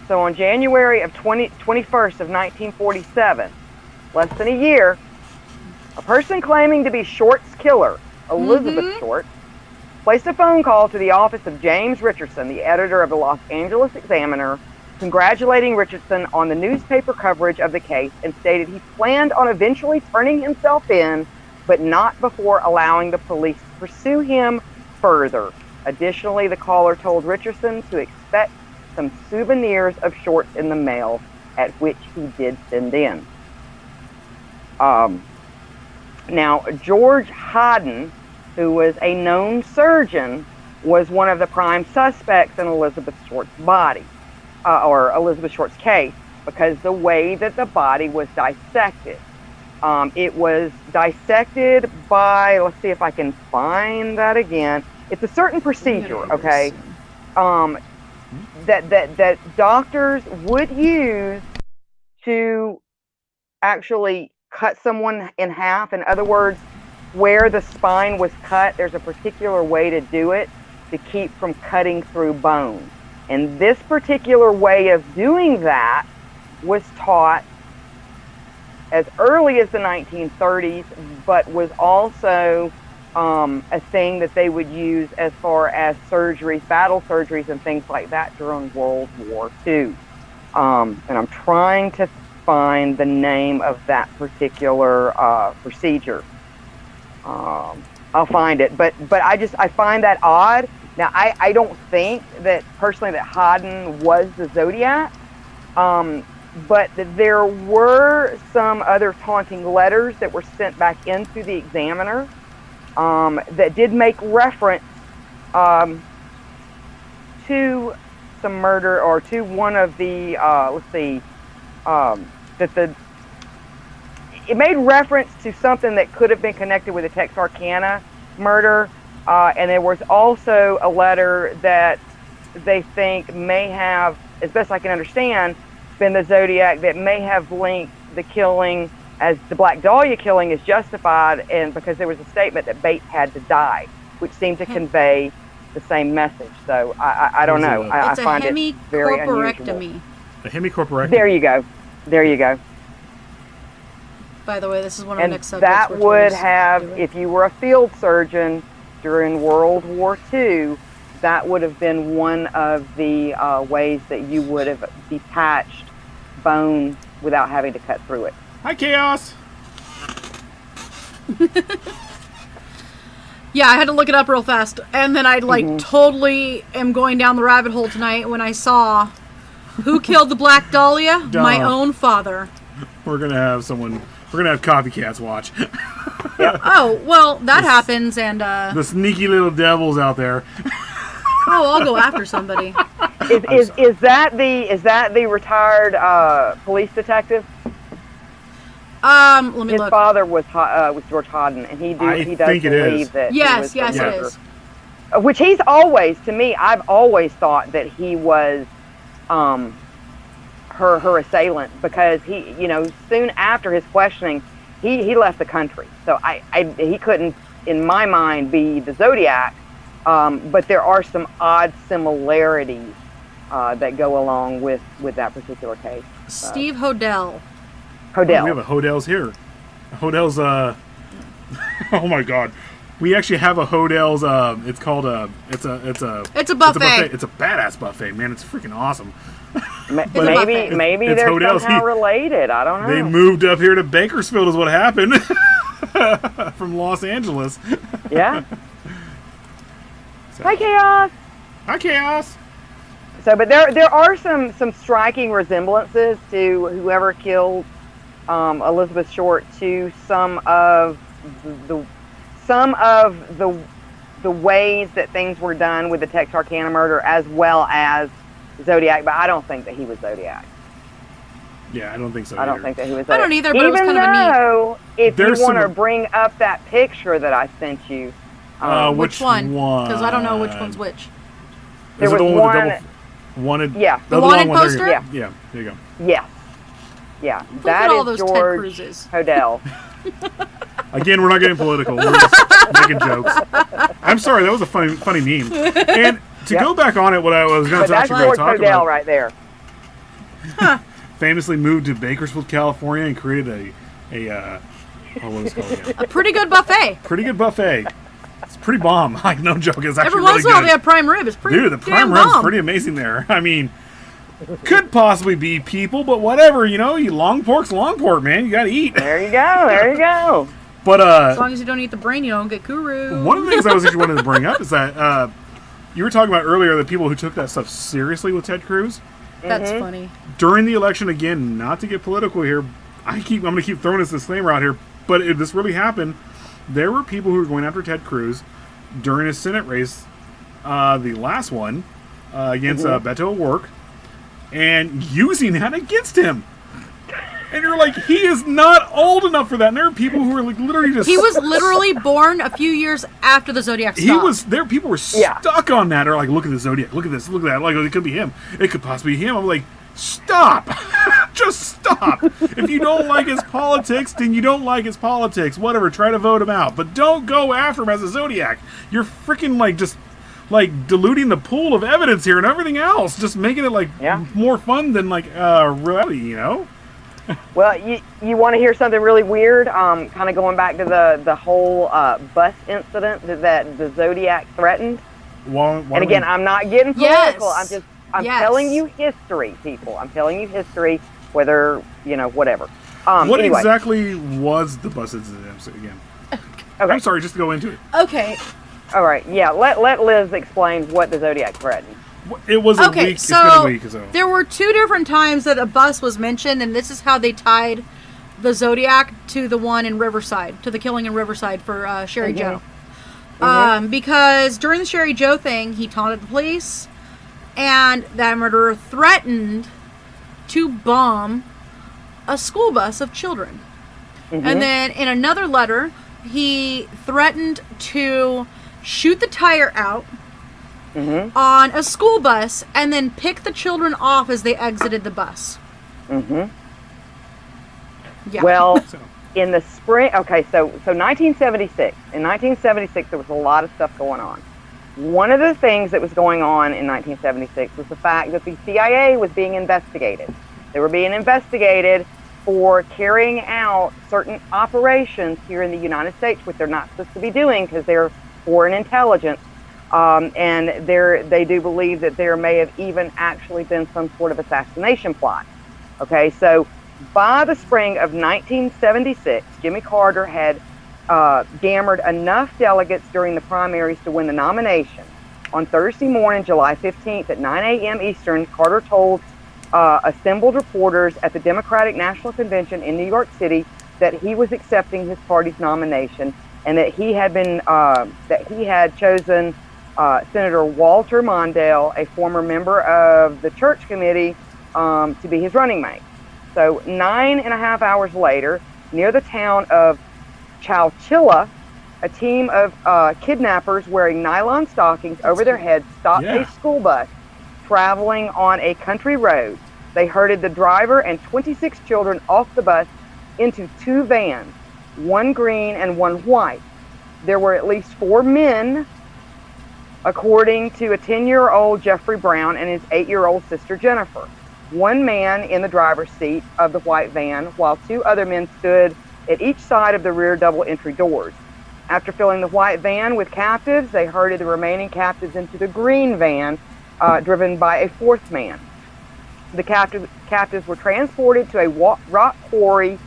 So on January of 21st of 1947, less than a year, a person claiming to be Short's killer, Elizabeth Short, placed a phone call to the office of James Richardson, the editor of the Los Angeles Examiner, congratulating Richardson on the newspaper coverage of the case, and stated he planned on eventually turning himself in, but not before allowing the police to pursue him further. Additionally, the caller told Richardson to expect some souvenirs of Short's in the mail, at which he did send in. Now, George Hodden, who was a known surgeon, was one of the prime suspects in Elizabeth Short's body, or Elizabeth Short's case, because the way that the body was dissected. It was dissected by, let's see if I can find that again. It's a certain procedure, okay, that doctors would use to actually cut someone in half. In other words, where the spine was cut, there's a particular way to do it to keep from cutting through bone. And this particular way of doing that was taught as early as the 1930s, but was also a thing that they would use as far as surgeries, battle surgeries and things like that during World War II. And I'm trying to find the name of that particular procedure. I'll find it, but I find that odd. Now, I don't think that personally that Hodden was the Zodiac, but there were some other taunting letters that were sent back into the Examiner that did make reference to some murder, or to one of the it made reference to something that could have been connected with the Texarkana murder, and there was also a letter that they think may have, as best I can understand, been the Zodiac, that may have linked the killing, as the Black Dahlia killing is justified, and because there was a statement that Bates had to die, which seemed to convey the same message. So I don't know. I find it very unusual. A hemicorporectomy. There you go. By the way, this is one of the next subjects. That would have, if you were a field surgeon during World War II, that would have been one of the ways that you would have detached bone without having to cut through it. Hi, Chaos! Yeah, I had to look it up real fast. And then I totally am going down the rabbit hole tonight when I saw who killed the Black Dahlia? My own father. We're going to have copycats watch. Yep. Oh, well, that happens, and the sneaky little devils out there. Oh, I'll go after somebody. Is that the retired police detective? Let me look. His father was George Hodden, and he does believe that. Yes, it is. Which he's always, to me, I've always thought that he was her assailant, because he, soon after his questioning, he left the country. So he couldn't, in my mind, be the Zodiac. But there are some odd similarities that go along with that particular case. Steve Hodel. Oh, we have a Hodels here. Hodels, oh my God. We actually have a Hodels, it's called it's a buffet. It's a badass buffet, man. It's freaking awesome. Maybe they're Hodels. Somehow related. I don't know. They moved up here to Bakersfield is what happened. From Los Angeles. Yeah. So. Hi, Chaos. Hi, Chaos. So, but there are some striking resemblances to whoever killed Elizabeth Short to some of the some of the ways that things were done with the Texarkana murder, as well as Zodiac. But I don't think that he was Zodiac. Yeah, I don't think so. I don't think that he was Zodiac. I don't either. But even it was kind of though, if There's you want to some- bring up that picture that I sent you, which one? Because I don't know which one's which. there Is it was the one with one. the double wanted? Yeah. The The other wanted one, there you poster? go. Yeah, there you go. Yes. Yeah, Look that at all is those Ted George Cruzes. Hodel. Again, we're not getting political. We're just making jokes. I'm sorry, that was a funny meme. And to Yep. go back on it, what I was going But to that's actually George talk Hodel about, right there. famously moved to Bakersfield, California, and created what was it called again? A pretty good buffet. Pretty good buffet. It's pretty bomb. Like, no joke. It's actually Every really once in a while good. they have prime rib. It's pretty Dude, the damn prime rib's bomb. pretty amazing there. I mean, could possibly be people, but whatever. You know, long pork's long pork, man. You got to eat. There you go. There you go. But As long as you don't eat the brain, you don't get kuru. one of the things I was actually wanted to bring up is that you were talking about earlier the people who took that stuff seriously with Ted Cruz That's funny. during the election. Again, not to get political here, I'm going to keep throwing this disclaimer out here, but if this really happened, there were people who were going after Ted Cruz during his Senate race, the last one against Beto O'Rourke, and using that against him. And you're like, he is not old enough for that. And there are people who are like literally just. He was literally born a few years after the Zodiac stopped. He was there. People were stuck on that. They're like, look at the Zodiac. Look at this. Look at that. Like, it could be him. It could possibly be him. I'm like, stop. Just stop. If you don't like his politics, then you don't like his politics. Whatever. Try to vote him out. But don't go after him as a Zodiac. You're freaking like just like diluting the pool of evidence here and everything else. Just making it like more fun than like reality, you know? Well, you want to hear something really weird? Kind of going back to the whole bus incident that the Zodiac threatened. And again, I'm not getting political. Yes. I'm telling you history, people. I'm telling you history, whether whatever. What anyway. exactly was the bus incident again? Okay. I'm sorry, just to go into it. Okay. All right. Yeah. Let Liz explain what the Zodiac threatened. It was a week. It's been a week. So. There were 2 different times that a bus was mentioned, and this is how they tied the Zodiac to the one in Riverside, to the killing in Riverside for Sherry Joe. Because during the Sherry Joe thing, he taunted the police, and that murderer threatened to bomb a school bus of children. And then in another letter, he threatened to shoot the tire out on a school bus and then pick the children off as they exited the bus. Yeah. Well, in the spring, okay, so 1976. In 1976, there was a lot of stuff going on. One of the things that was going on in 1976 was the fact that the CIA was being investigated. They were being investigated for carrying out certain operations here in the United States, which they're not supposed to be doing because they're foreign intelligence. And they do believe that there may have even actually been some sort of assassination plot. Okay, so by the spring of 1976, Jimmy Carter had gammered enough delegates during the primaries to win the nomination. On Thursday morning, July 15th at 9 a.m. Eastern, Carter told assembled reporters at the Democratic National Convention in New York City that he was accepting his party's nomination and that he had chosen Senator Walter Mondale, a former member of the church committee, to be his running mate. So 9.5 hours later, near the town of Chowchilla, a team of kidnappers wearing nylon stockings over their heads stopped a school bus traveling on a country road. They herded the driver and 26 children off the bus into 2 vans, one green and one white. There were at least 4 men, according to a 10-year-old Jeffrey Brown and his 8-year-old sister Jennifer. 1 man in the driver's seat of the white van, while 2 other men stood at each side of the rear double entry doors. After filling the white van with captives, they herded the remaining captives into the green van, driven by a 4th man. The captives were transported to a rock quarry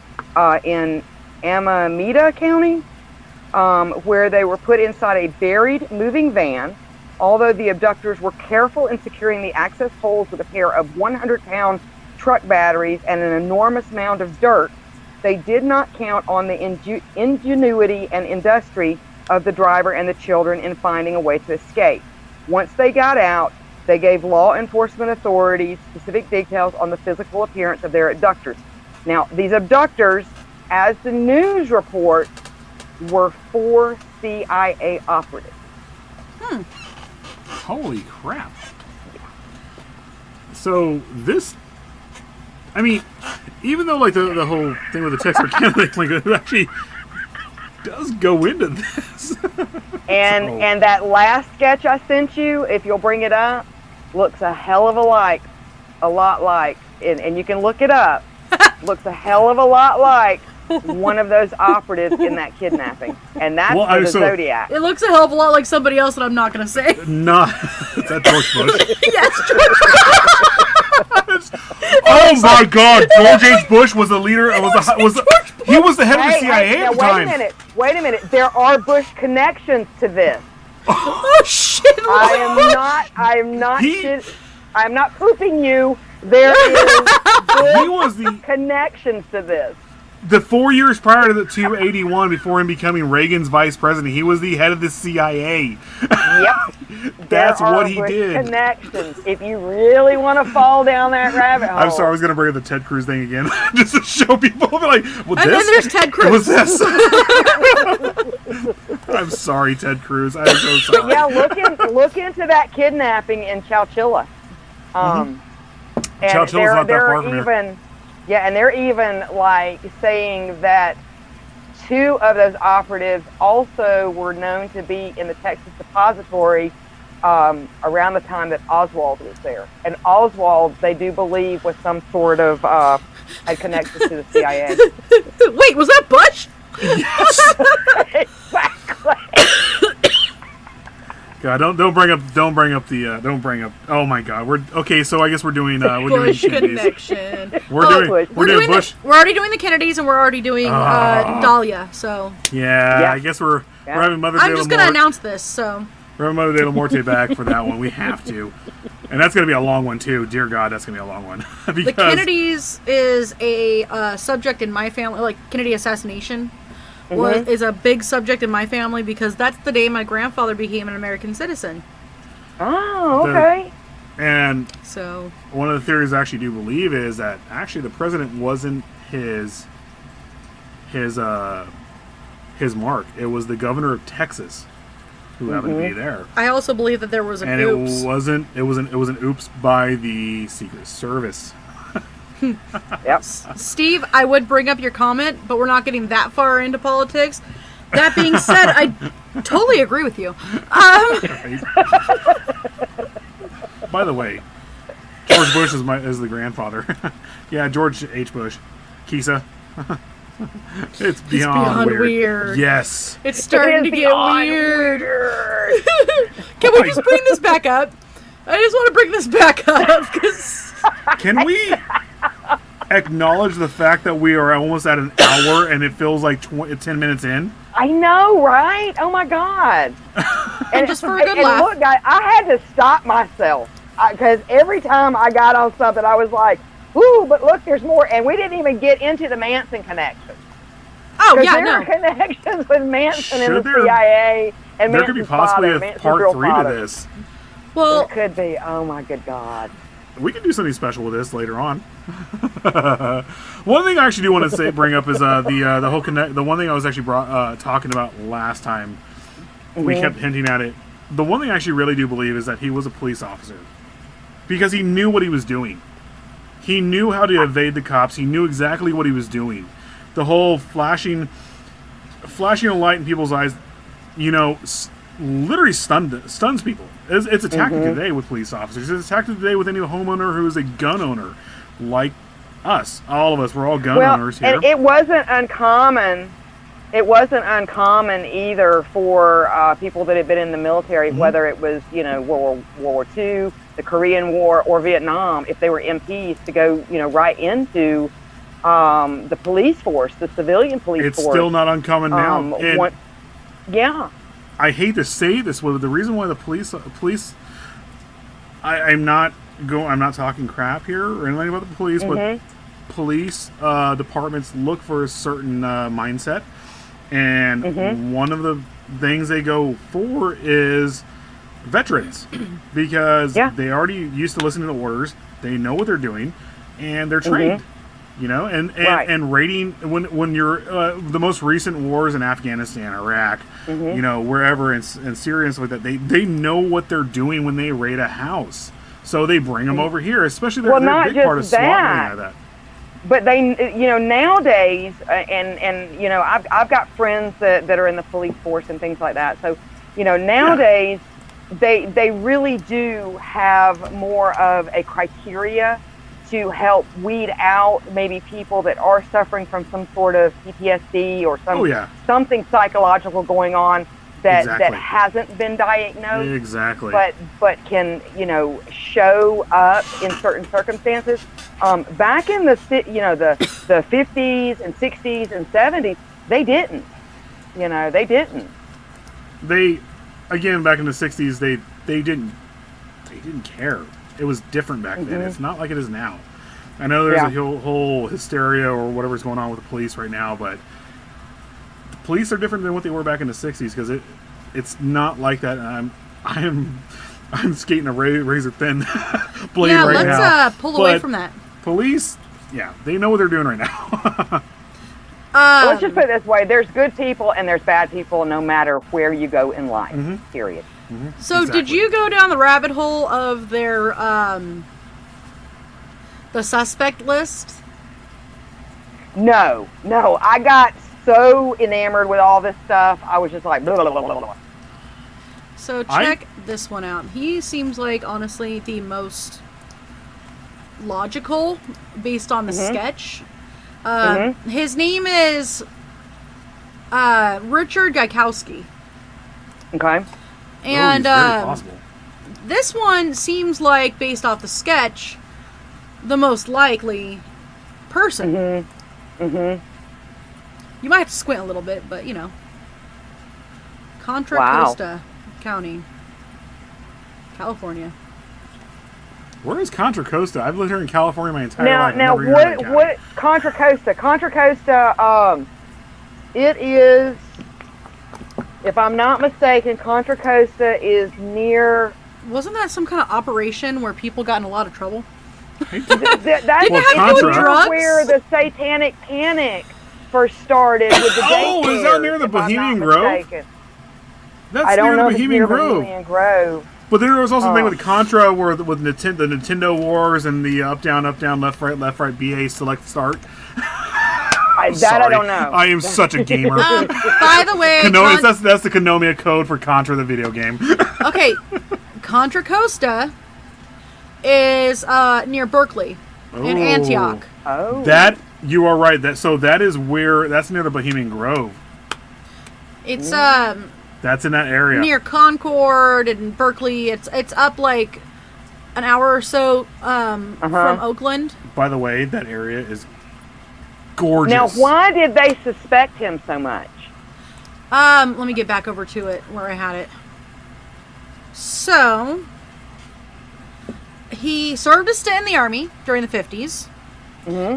in Alameda County, where they were put inside a buried moving van. Although the abductors were careful in securing the access holes with a pair of 100-pound truck batteries and an enormous mound of dirt, they did not count on the ingenuity and industry of the driver and the children in finding a way to escape. Once they got out, they gave law enforcement authorities specific details on the physical appearance of their abductors. Now, these abductors, as the news report, were 4 CIA operatives. Holy crap. So this, I mean, even though like the whole thing with the Texas candidate, like it actually does go into this. And that last sketch I sent you, if you'll bring it up, looks a hell of a lot like, and you can look it up, looks a hell of a lot like one of those operatives in that kidnapping. And that's for the Zodiac. It looks a hell of a lot like somebody else that I'm not going to say. Not. Is that George Bush? Yes, George Oh my God! George H. Bush was the leader. He was the head of the CIA at the time. Wait a minute. There are Bush connections to this. Oh shit! I'm not pooping you. There is Bush connections to this. The 4 years prior to the 281, before him becoming Reagan's vice president, he was the head of the CIA. Yep. That's what he did. Connections. If you really want to fall down that rabbit hole. I'm sorry, I was going to bring up the Ted Cruz thing again, just to show people. Be like, well, and then there's Ted Cruz. What's this? I'm sorry, Ted Cruz. I'm so sorry. Yeah, look into that kidnapping in Chowchilla. Chowchilla's not that far from here. Yeah, and they're even like saying that 2 of those operatives also were known to be in the Texas Depository around the time that Oswald was there. And Oswald, they do believe, was some sort of had connections to the CIA. Wait, was that Bush? Yes. Exactly. God, don't bring up. Oh my God, we're okay. So I guess we're doing Bush connection. We're doing Bush. We're already doing the Kennedys, and we're already doing Dahlia. So yeah, I guess we're having Mother Day. I'm just gonna announce this. So we're having Mother Day Lamorte back for that one. We have to, and that's gonna be a long one too. Dear God, that's gonna be a long one. The Kennedys is a subject in my family, like Kennedy assassination. Is a big subject in my family because that's the day my grandfather became an American citizen. Oh, okay. And so one of the theories I actually do believe is that actually the president wasn't his mark. It was the governor of Texas who happened to be there. I also believe that there was an oops. It was an oops by the Secret Service. Yep. Steve, I would bring up your comment, but we're not getting that far into politics. That being said, I totally agree with you. By the way, George Bush is the grandfather. Yeah, George H. Bush. Kisa. It's beyond weird. Yes. It's starting to get weird. Can we just bring this back up? I just want to bring this back up because. Can we acknowledge the fact that we are almost at an hour and it feels like 10 minutes in? I know, right? Oh my God. And just for a good laugh. Look, guys, I had to stop myself because every time I got on something, I was like, ooh, but look, there's more. And we didn't even get into the Manson connection. Oh, yeah, there are connections with Manson and the CIA. And there could be possibly a part 3 to this. Well, it could be. Oh my good God. We can do something special with this later on. One thing I actually do want to bring up is the whole the one thing I was actually talking about last time. We kept hinting at it. The one thing I actually really do believe is that he was a police officer because he knew what he was doing. He knew how to evade the cops. He knew exactly what he was doing. The whole flashing a light in people's eyes, literally stuns people. It's a tactic today with police officers. It's a tactic today with any homeowner who is a gun owner, like us. All of us, we're all gun owners here. And it wasn't uncommon. It wasn't uncommon either for people that had been in the military, whether it was World War II, the Korean War, or Vietnam, if they were MPs, to go right into the police force, the civilian police force. It's still not uncommon now. Yeah. I hate to say this, but the reason why the police, I'm not talking crap here or anything about the police, but police departments look for a certain mindset, and one of the things they go for is veterans, because they already used to listening to orders, they know what they're doing, and they're trained. You know, and rating when you're the most recent wars in Afghanistan, Iraq, you know, wherever in Syria and stuff like that, they know what they're doing when they raid a house, so they bring them over here, especially they're a big part of SWAT like that. But they, you know, nowadays, and you know, I've got friends that are in the police force and things like that. So, you know, nowadays they really do have more of a criteria to help weed out maybe people that are suffering from some sort of PTSD or something psychological going on that hasn't been diagnosed, but can, you know, show up in certain circumstances. Back in the 50s and 60s and 70s, they didn't. You know, they didn't. They, again, back in the 60s, they didn't care. It was different back then. It's not like it is now. I know there's a whole hysteria or whatever's going on with the police right now, but the police are different than what they were back in the 60s, because it's not like that. And I'm skating a razor thin blade right now. Yeah, let's pull away from that. Police, they know what they're doing right now. Let's just put it this way: there's good people and there's bad people, no matter where you go in life. Period. So, did you go down the rabbit hole of their the suspect list? No. I got so enamored with all this stuff. I was just like, blah, blah, blah, blah, blah. So check this one out. He seems like, honestly, the most logical based on the sketch. His name is Richard Gaikowski. Okay. And very possible. This one seems like, based off the sketch, the most likely person. You might have to squint a little bit, but, you know. Contra Costa County, California. Where is Contra Costa? I've lived here in California my entire life. Now, what Contra Costa? Contra Costa, it is, if I'm not mistaken, Contra Costa is near... Wasn't that some kind of operation where people got in a lot of trouble? That's where the satanic panic first started with the is that near the Bohemian Grove? That's near the Bohemian Grove. But then there was also the thing with Contra, where with the Nintendo Wars and the up down left right BA select start. I don't know. I am such a gamer. By the way, that's the Konami code for Contra, the video game. Okay, Contra Costa is near Berkeley in Antioch. Oh, that you are right. That's near the Bohemian Grove. It's that's in that area near Concord and Berkeley. It's up like an hour or so from Oakland. By the way, that area is gorgeous. Now, why did they suspect him so much? Let me get back over to it where I had it. So, he served a stint in the Army during the 50s.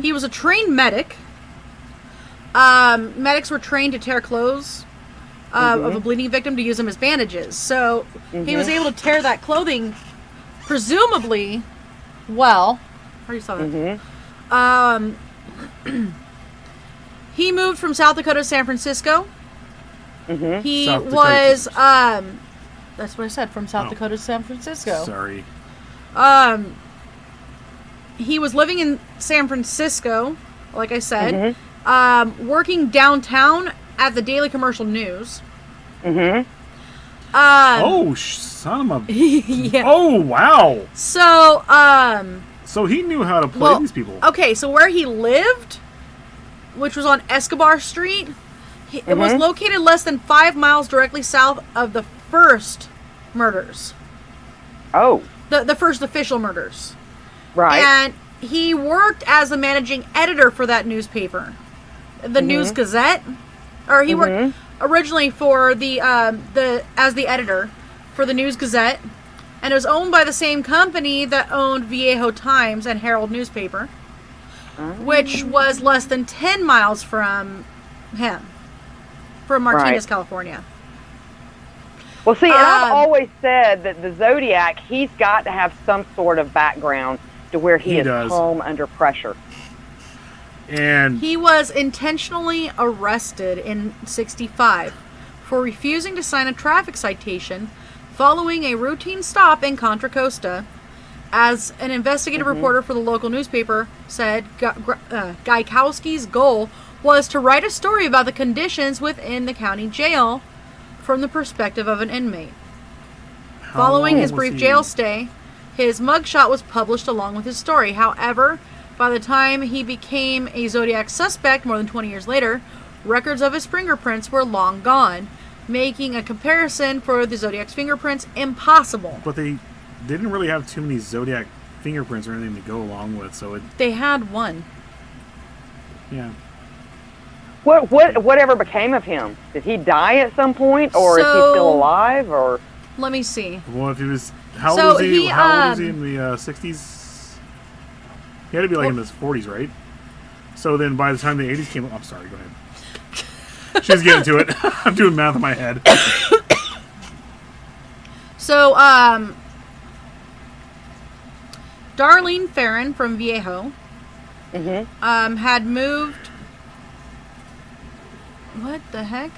He was a trained medic. Medics were trained to tear clothes of a bleeding victim to use them as bandages. So, he was able to tear that clothing, presumably, well. Where you saw that? He moved from South Dakota to San Francisco. He was, that's what I said, from South Dakota to San Francisco. Sorry. He was living in San Francisco, like I said, working downtown at the Daily Commercial News. Son of a... Yeah. Oh, wow. So, so he knew how to play these people. Okay, so where he lived, which was on Escobar Street, it was located less than 5 miles directly south of the first murders. Oh. The first official murders. Right. And he worked as the managing editor for that newspaper, the News Gazette. Or he worked originally for as the editor for the News Gazette, and it was owned by the same company that owned Viejo Times and Herald newspaper. which was less than 10 miles from him, from Martinez, California. Well, see, and I've always said that the Zodiac, he's got to have some sort of background to where he is calm under pressure. And he was intentionally arrested in '65 for refusing to sign a traffic citation following a routine stop in Contra Costa. As an investigative reporter for the local newspaper said, Gaikowski's goal was to write a story about the conditions within the county jail from the perspective of an inmate. Following his brief jail stay, his mugshot was published along with his story. However, by the time he became a Zodiac suspect more than 20 years later, records of his fingerprints were long gone, making a comparison for the Zodiac's fingerprints impossible. But they didn't really have too many Zodiac fingerprints or anything to go along with, so they had one. Yeah. Whatever became of him? Did he die at some point, or is he still alive? Or let me see. Well, if he was, how old was he in the 60s? He had to be like in his 40s, right? So then by the time the 80s came... I'm sorry, go ahead. She's getting to it. I'm doing math in my head. So, Darlene Farron from Viejo had moved... What the heck?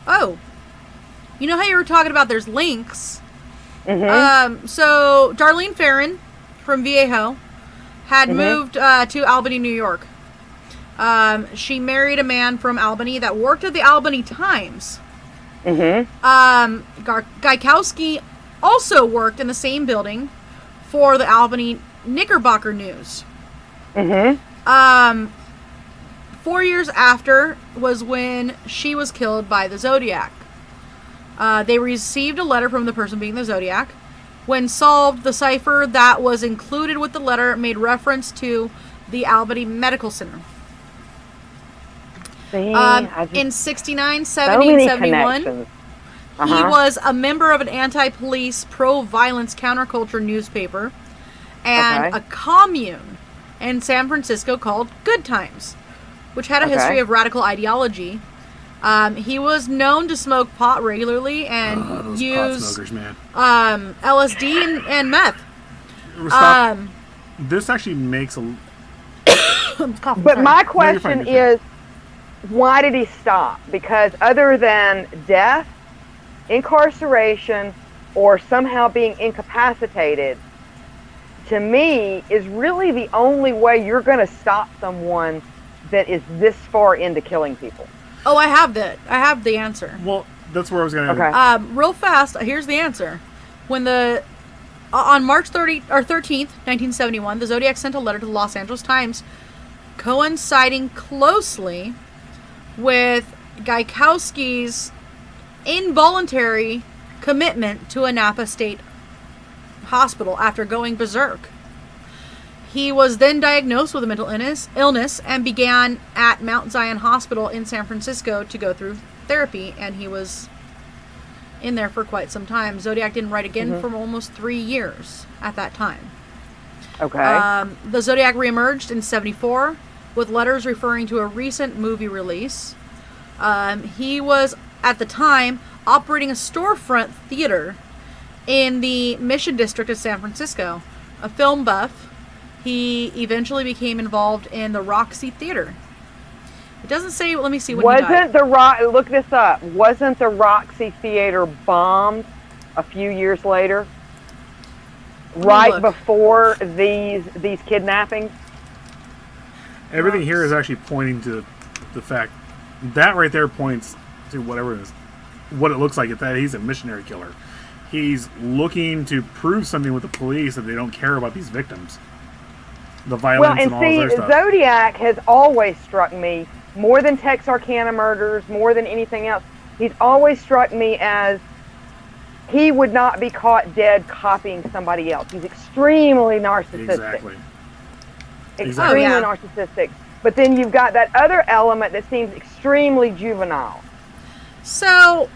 Oh. You know how you were talking about there's links? So, Darlene Farron from Viejo had moved to Albany, New York. She married a man from Albany that worked at the Albany Times. Gaikowski also worked in the same building for the Albany Knickerbocker News. 4 years after was when she was killed by the Zodiac. They received a letter from the person being the Zodiac. When solved, the cipher that was included with the letter made reference to the Albany Medical Center. In 69, 70, and 71, he was a member of an anti-police, pro-violence counterculture newspaper and a commune in San Francisco called Good Times, which had a history of radical ideology. He was known to smoke pot regularly and use LSD and meth. This actually makes a... But my question is, why did he stop? Because other than death, incarceration, or somehow being incapacitated, to me, is really the only way you're going to stop someone that is this far into killing people. Oh, I have the answer. Well, that's where I was going to... Real fast, here's the answer. On March 13th, 1971, the Zodiac sent a letter to the Los Angeles Times coinciding closely with Gaikowski's involuntary commitment to a Napa State hospital after going berserk. He was then diagnosed with a mental illness and began at Mount Zion Hospital in San Francisco to go through therapy, and he was in there for quite some time. Zodiac didn't write again for almost 3 years at that time. The Zodiac reemerged in 74 with letters referring to a recent movie release. He was, at the time, operating a storefront theater in the Mission District of San Francisco. A film buff, he eventually became involved in the Roxy Theater. It doesn't say, let me see when he died. Look this up. Wasn't the Roxy Theater bombed a few years later? Right before these kidnappings? Everything here is actually pointing to the fact that right there points to whatever it is, what it looks like, that he's a missionary killer. He's looking to prove something with the police that they don't care about these victims. The violence and all their stuff. Zodiac has always struck me, more than Texarkana murders, more than anything else, he's always struck me as he would not be caught dead copying somebody else. He's extremely narcissistic. Extremely narcissistic. But then you've got that other element that seems extremely juvenile. So,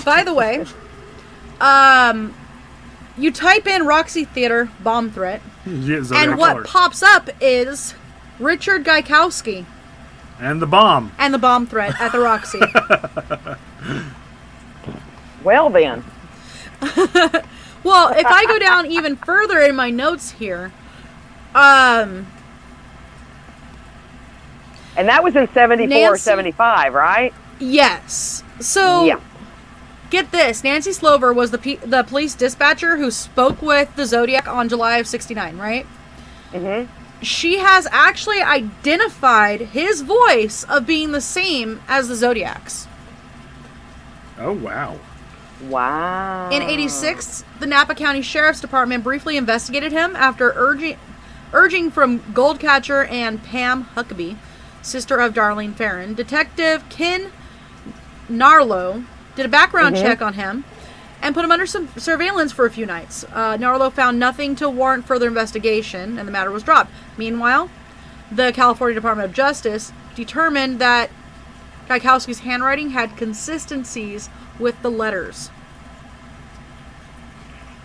by the way, you type in Roxy Theater bomb threat, Yeah, Zodiac and what killer. pops up is Richard Gaikowski And the bomb. and the bomb threat at the Roxy. Well then. Well, if I go down even further in my notes here, And that was in 74 or Nancy- 75, right? yes. So, Yeah. get this. Nancy Slover was the police dispatcher who spoke with the Zodiac on July of 69, right? Mm-hmm. She has actually identified his voice of being the same as the Zodiac's. Oh, wow. Wow. In 86, the Napa County Sheriff's Department briefly investigated him after urging from Goldcatcher and Pam Huckabee, sister of Darlene Farron. Detective Ken Narlow did a background check on him and put him under some surveillance for a few nights. Narlow found nothing to warrant further investigation, and the matter was dropped. Meanwhile, the California Department of Justice determined that Gaikowski's handwriting had consistencies with the letters.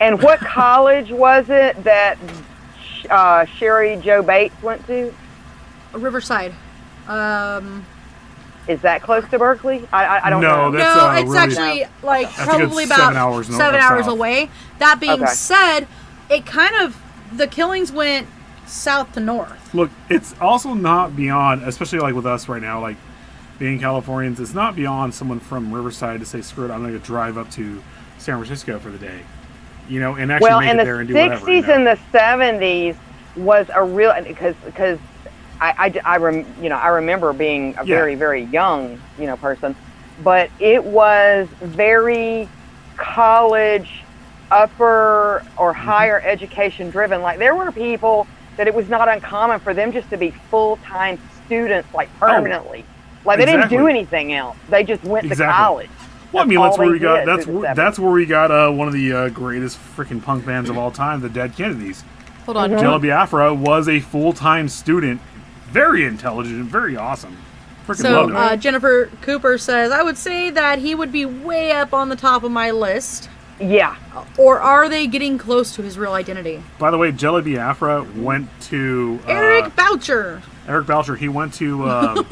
And what college was it that Sherry Joe Bates went to? Riverside. Is that close to Berkeley? I don't No, know. that's, No, it's really- actually like That's a probably good about 7 hours north 7 or hours south. away. That being Okay. said, it kind of, the killings went south to north. Look, it's also not beyond, especially like with us right now, like being Californians, it's not beyond someone from Riverside to say, screw it, I'm going to drive up to San Francisco for the day. You know, and actually Well, make in it the there and do whatever. 60s and the 70s was a real, because I remember being a very, very young, person, but it was very college, upper or higher education driven. Like there were people that it was not uncommon for them just to be full-time students, like permanently. Like they didn't do anything else. They just went to college. Well, I mean, that's all where they we got. did through the 70s. That's where we got one of the greatest freaking punk bands of all time, the Dead Kennedys. Hold on. Jello Biafra was a full-time student, very intelligent, very awesome. Freaking loved So him. Jennifer Cooper says, I would say that he would be way up on the top of my list. Yeah. Or are they getting close to his real identity? By the way, Jello Biafra went to Eric Boucher. Eric Boucher. He went to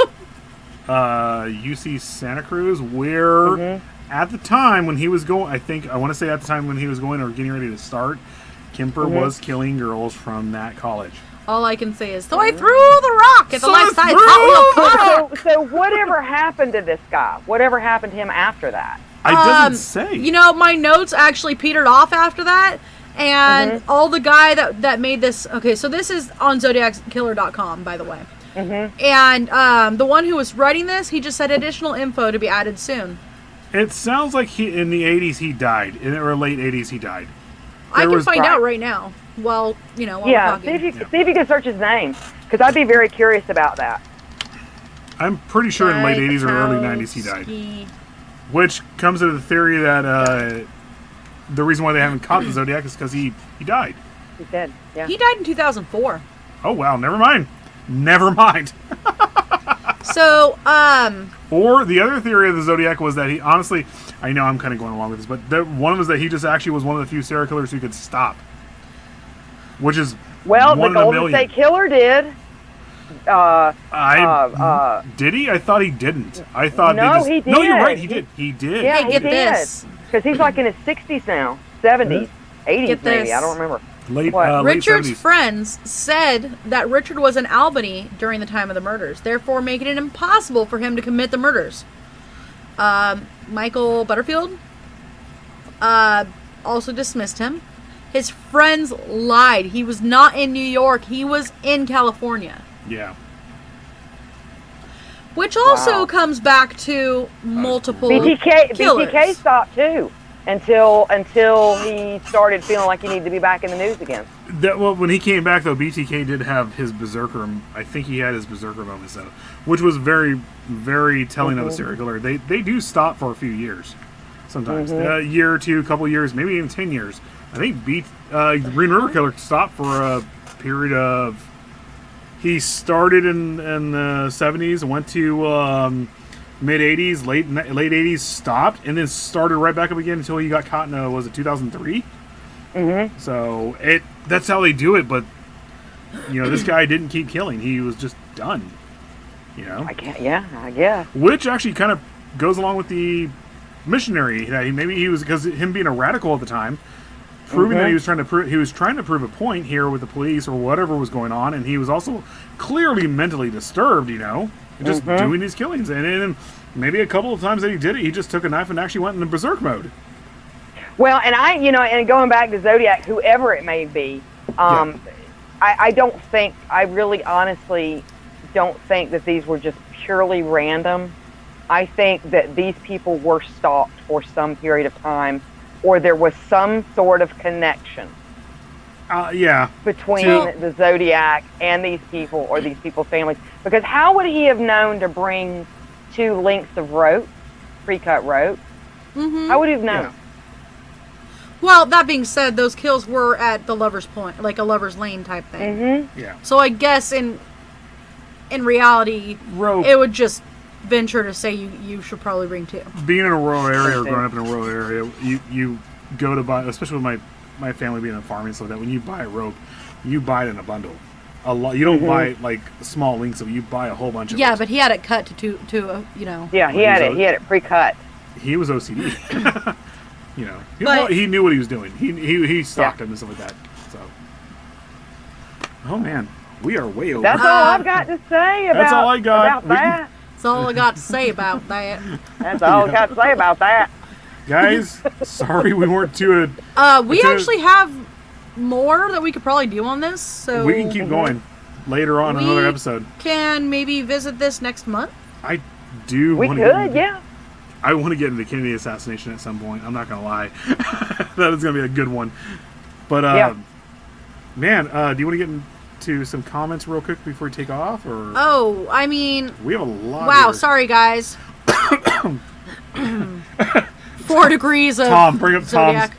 UC Santa Cruz, where at the time when he was going, I want to say at the time when he was going or getting ready to start, Kemper was killing girls from that college. All I can say is, so I threw the rock at the So life size I Hot Wheel car. So whatever happened to this guy? Whatever happened to him after that? I doesn't say. You know, my notes actually petered off after that. And all the guy that made this... Okay, so this is on ZodiacKiller.com, by the way. And the one who was writing this, he just said additional info to be added soon. It sounds like in the 80s he died. In the late 80s he died. I can find Right. out right now. Well, while we're Yeah. talking. See if you can search his name, because I'd be very curious about that. I'm pretty sure in the late 80s or early 90s he died. Gaikowski. Which comes to the theory that the reason why they haven't caught the Zodiac is because he died. He said, yeah. He died in 2004. Oh, wow. Never mind. Never mind. So, Or the other theory of the Zodiac was that he, honestly, I know I'm kind of going along with this, but one was that he just actually was one of the few serial killers who could stop. Which is Well, one the in a Golden million. State Killer did. Did he? I thought he didn't. I thought No, they just, he No, you're did. right. He did. He did. Yeah, Hey, he get did. this. Because he's like in his 60s now, 70s, 80s Get maybe. this. I don't remember. Late, What? late Richard's 70s. friends said that Richard was in Albany during the time of the murders, therefore making it impossible for him to commit the murders. Michael Butterfield also dismissed him. His friends lied. He was not in New York. He was in California. Yeah. Which also Wow. comes back to multiple BTK killers. stopped too until he started feeling like he needed to be back in the news again. Well, when he came back, though, BTK did have his berserker. I think he had his berserker moments, though, which was very, very telling of a serial killer. They do stop for a few years, sometimes a year or two, couple years, maybe even 10 years. I think Green River Killer stopped for a period of. He started in the 70s, went to mid 80s, late 80s, stopped, and then started right back up again until he got caught in was it 2003? Mm-hmm. So that's how they do it. But this guy didn't keep killing. He was just done. I guess. Which actually kind of goes along with the missionary that he was, because him being a radical at the time, proving that he was trying to prove a point here with the police or whatever was going on, and he was also clearly mentally disturbed, just doing these killings. And then maybe a couple of times that he did it, he just took a knife and actually went into berserk mode. Well, and and going back to Zodiac, whoever it may be, I really honestly don't think that these were just purely random. I think that these people were stalked for some period of time, or there was some sort of connection between the Zodiac and these people, or these people's families. Because how would he have known to bring 2 lengths of rope, pre-cut rope? Mm-hmm. How would he have known? Yeah. Well, that being said, those kills were at the Lover's Point, like a Lover's Lane type thing. Mm-hmm. Yeah. So I guess in reality, rope. It would just venture to say you should probably bring 2. Being in a rural area or growing up in a rural area, you go to buy, especially with my family being in farming, so that when you buy a rope, you buy it in a bundle. A lot. You don't buy like small links of it. You buy a whole bunch of it. Yeah, but he had it cut to Yeah, he had it pre-cut. He was OCD. He knew what he was doing. He stalked him and stuff like that. So, oh man, we are way over. That's all I've got to say about. That's all I got. About that. That's all I got to say about that. That's all I got to say about that. Guys, sorry we weren't too. We actually have more that we could probably do on this, so we can keep going later on in another episode. Can maybe visit this next month. I do. We could, yeah. I want to get into the Kennedy assassination at some point. I'm not going to lie. That is going to be a good one. But, man, do you want to get into some comments real quick before we take off? Or Oh, I mean... We have a lot Wow, here. Sorry, guys. 4 degrees of Tom, bring up Zodiac.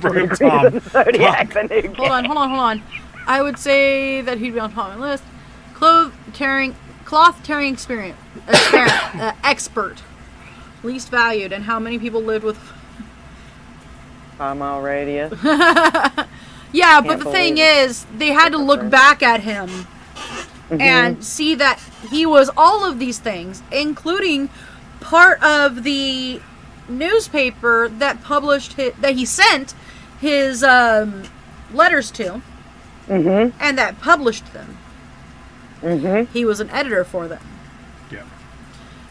Bring up Tom. Zodiac, the new Hold on. I would say that he'd be on top of my list. Cloth tearing expert. Least valued, and how many people lived with 5-mile radius. Yeah, but the thing is, they had to look back at him and see that he was all of these things, including part of the newspaper that published that he sent his letters to, and that published them. He was an editor for them. Yeah.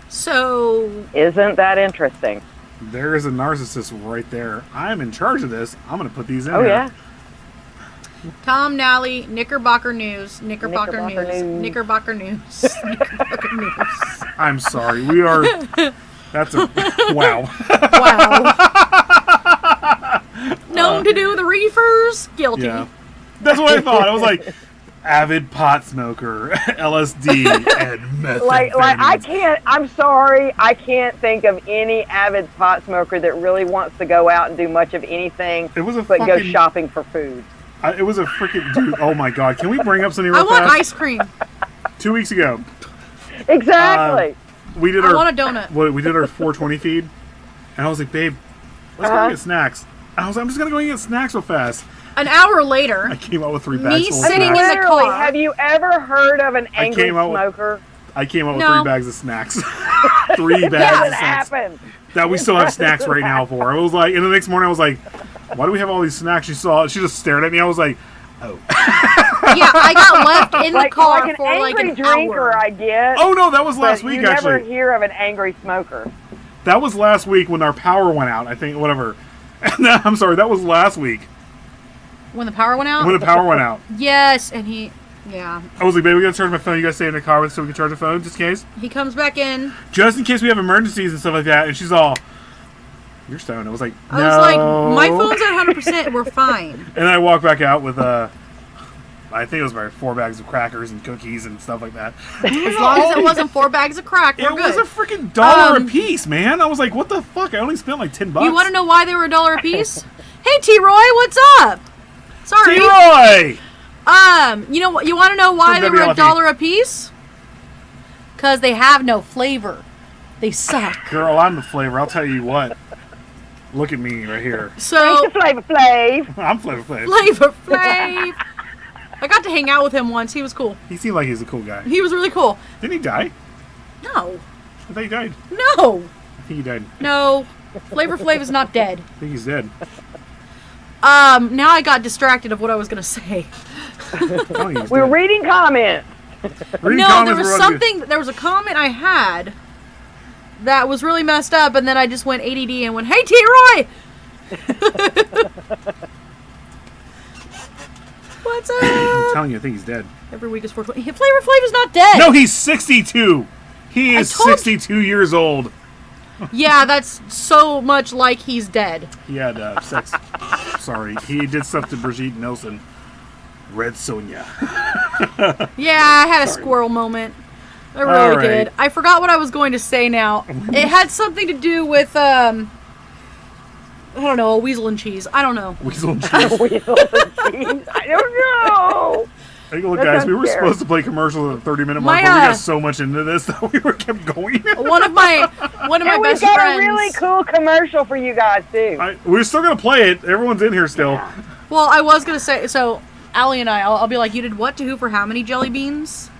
So... Isn't that interesting? There is a narcissist right there. I'm in charge of this. I'm going to put these in Oh, there. yeah. Tom Nally, Knickerbocker News. Knickerbocker News. I'm sorry. We are... That's a... Wow. Known to do the reefers. Guilty. Yeah. That's what I thought. I was like... Avid pot smoker, LSD, and methamphetamines. I'm sorry, I can't think of any avid pot smoker that really wants to go out and do much of anything but go shopping for food. It was a freaking dude. Oh my god! Can we bring up something real fast? I want fast? ice cream. 2 weeks ago. Exactly. I want a donut. We did our 420 feed, and I was like, babe, let's go get snacks. And I was like, I'm just gonna go get snacks real fast. An hour later, I came out with 3 bags full of sitting snacks. in the car. Have you ever heard of an angry smoker? I came out with 3 bags of snacks. 3 bags of snacks. Happen. That we still have snacks right now for. I was like, and the next morning I was like, why do we have all these snacks? She just stared at me. I was like, oh. Yeah, I got left in the car like for like an drinker, hour. I guess. Oh no, that was last week actually. You never hear of an angry smoker. That was last week when our power went out, I think, whatever. I'm sorry, that was last week. When the power went out? When the power went out. Yes, and yeah. I was like, babe, we gotta charge my phone. You guys stay in the car with us so we can charge the phone, just in case. He comes back in. Just in case we have emergencies and stuff like that. And she's all, you're stoned. I was like, no. I was like, my phone's at 100%. We're fine. And I walked back out with, I think it was about 4 bags of crackers and cookies and stuff like that. As long as it wasn't 4 bags of crack, we're good. It was a freaking $1 a piece, man. I was like, what the fuck? I only spent like $10. You want to know why they were $1 a piece? Hey, T-Roy, what's up? Sorry. T-Roy! You know what? You want to know why they were $1 a piece? Because they have no flavor. They suck. Girl, I'm the flavor. I'll tell you what. Look at me right here. So Flavor Flav. I'm Flavor Flav. Flavor Flav. I got to hang out with him once. He was cool. He seemed like he's a cool guy. He was really cool. Didn't he die? No. I thought he died. No. I think he died. No. Flavor Flav is not dead. I think he's dead. Now I got distracted of what I was gonna say. We're reading comments. No, there was something. There was a comment I had that was really messed up, and then I just went ADD and went, "Hey, T-Roy." What's up? I'm telling you, I think he's dead. Every week is 420. Flavor Flav is not dead. No, he's 62. He is 62 years old. Yeah, that's so much like he's dead. He had sex. Sorry, he did stuff to Brigitte Nielsen. Red Sonja. Yeah, I had a squirrel moment. I really did. I forgot what I was going to say now. It had something to do with, I don't know, a weasel and cheese. I don't know. Weasel and cheese. Weasel and cheese. I don't know. Hey, look, guys, we were supposed to play commercials at the 30-minute mark, but we got so much into this that we kept going. One of my best friends. We've got a really cool commercial for you guys, too. We're still going to play it. Everyone's in here still. Yeah. Well, I was going to say, so Allie and I'll be like, you did what to who for how many jelly beans?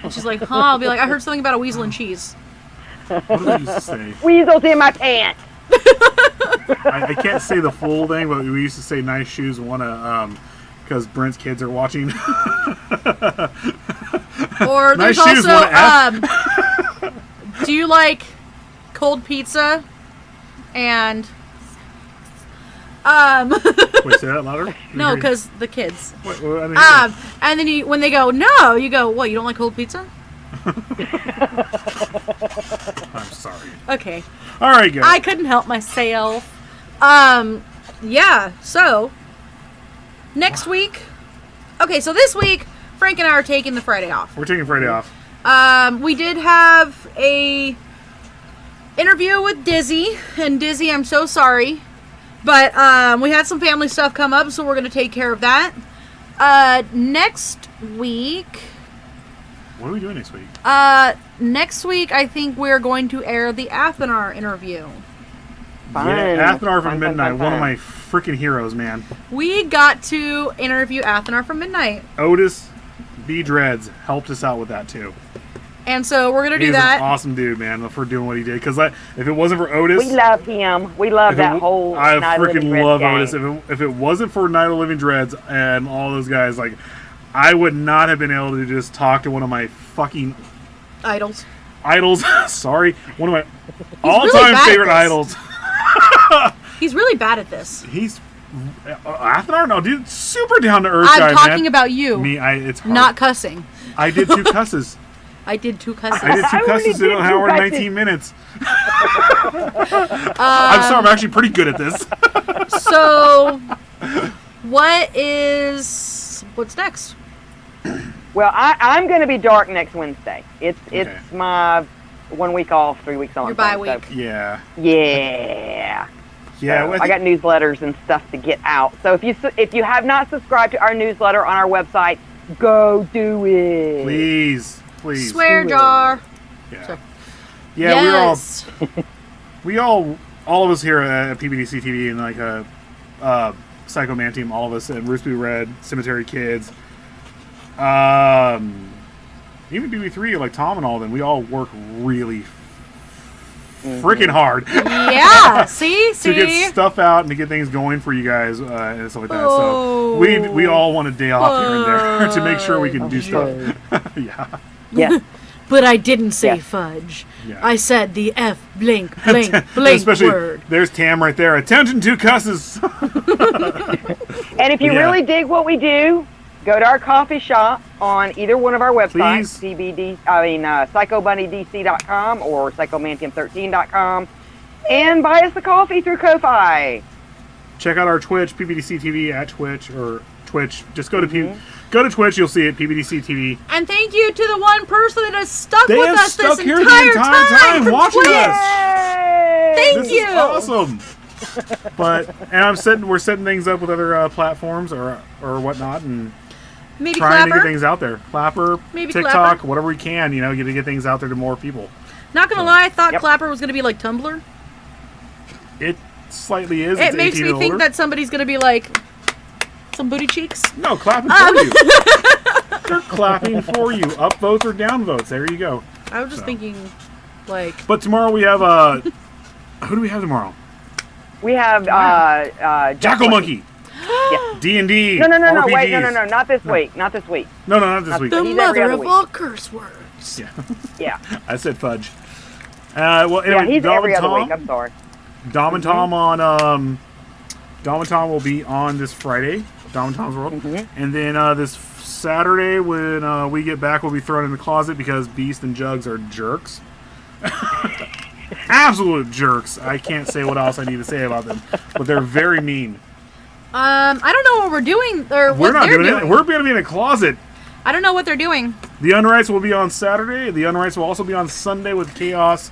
And she's like, huh? I'll be like, I heard something about a weasel and cheese. What did I used to say? Weasel's in my pants. I can't say the full thing, but we used to say nice shoes because Brent's kids are watching. Or there's nice also, do you like cold pizza? And, Wait, say that louder? No, because the kids. Wait, and then when they go, no, you go, what, you don't like cold pizza? I'm sorry. Okay. All right, guys. I couldn't help myself. Yeah, so next week. Okay, so this week, Frank and I are taking the Friday off. We're taking Friday off. We did have a interview with Dizzy, and Dizzy, I'm so sorry, but we had some family stuff come up, so we're going to take care of that. Next week. What are we doing next week? Next week, I think we're going to air the Athenar interview. Fun. Yeah, Athenar from Midnight. Fun. One of my freaking heroes, man. We got to interview Athenar from Midnight. Otis B. Dreads helped us out with that, too. And so we're going to do He's that. An awesome dude, man, for doing what he did. Because if it wasn't for Otis... We love him. We love that whole I Night of Living freaking Dreads love gang. Otis. If it wasn't for Night of Living Dreads and all those guys, like... I would not have been able to just talk to one of my fucking... Idols. Sorry. One of my all-time favorite idols. He's really bad at this. He's... Athenar? No, dude. Super down-to-earth guy, I'm talking about you. Me, it's hard. Not cussing. I did 2 cusses. I did 2 cusses. I did 2 cusses in an hour and 19 minutes. I'm sorry. I'm actually pretty good at this. So, what's next? Well, I'm going to be dark next Wednesday. It's my 1 week off, 3 weeks on. Your bye week. So. Yeah. Yeah. Yeah. So I got newsletters and stuff to get out. So if you have not subscribed to our newsletter on our website, go do it. Please. Swear jar. Yeah. So. Yeah. Yes. all of us here at PBDC TV and like Psycho Man Team, all of us at Roost Blue Red, Cemetery Kids. Even BB3, like Tom and all of them, we all work really freaking hard. Yeah, see? To get stuff out and to get things going for you guys and stuff like that. So we all want a day off here and there to make sure we can do stuff. Yeah. But I didn't say fudge. Yeah. I said the F blink word. There's Tam right there. Attention to cusses. And if you really dig what we do, go to our coffee shop on either one of our websites, psychobunnydc.com or psychomantium13.com, and buy us the coffee through Ko-Fi. Check out our Twitch, PBDC TV at Twitch or Twitch. Just go to go to Twitch, you'll see it, PBDC TV. And thank you to the one person that has stuck with us this entire time watching us. Thank you. This is awesome. We're setting things up with other platforms or whatnot, and maybe trying Clapper. to get things out there. Clapper, maybe TikTok, Clapper. whatever we can, to get things out there to more people. Not gonna lie, I thought Clapper was gonna be like Tumblr. slightly is. It It's makes 18 me and think older. that somebody's gonna be like, some booty cheeks. No, clapping for you. They're clapping for you. Up votes or down votes. There you go. I was just thinking, like. But tomorrow we have who do we have tomorrow? We have Jackal Monkey. Yeah. D&D. No. Wait, RPGs. no. Not this week. Not this week. No, not this week. The He's every mother other of week. all curse words. Yeah. Yeah. I said fudge. Well, anyway, Yeah, he's Dom every and other Tom, week. I'm sorry. Dom and Tom on Dom and Tom will be on this Friday. Dom and Tom's World, and then this Saturday when we get back, we'll be thrown in the closet because Beast and Jugs are jerks. Absolute jerks. I can't say what else I need to say about them, but they're very mean. I don't know what we're doing or We're what not they're doing doing. it. We're going to be in a closet. I don't know what they're doing. The Unrights will be on Saturday. The Unrights will also be on Sunday with Chaos,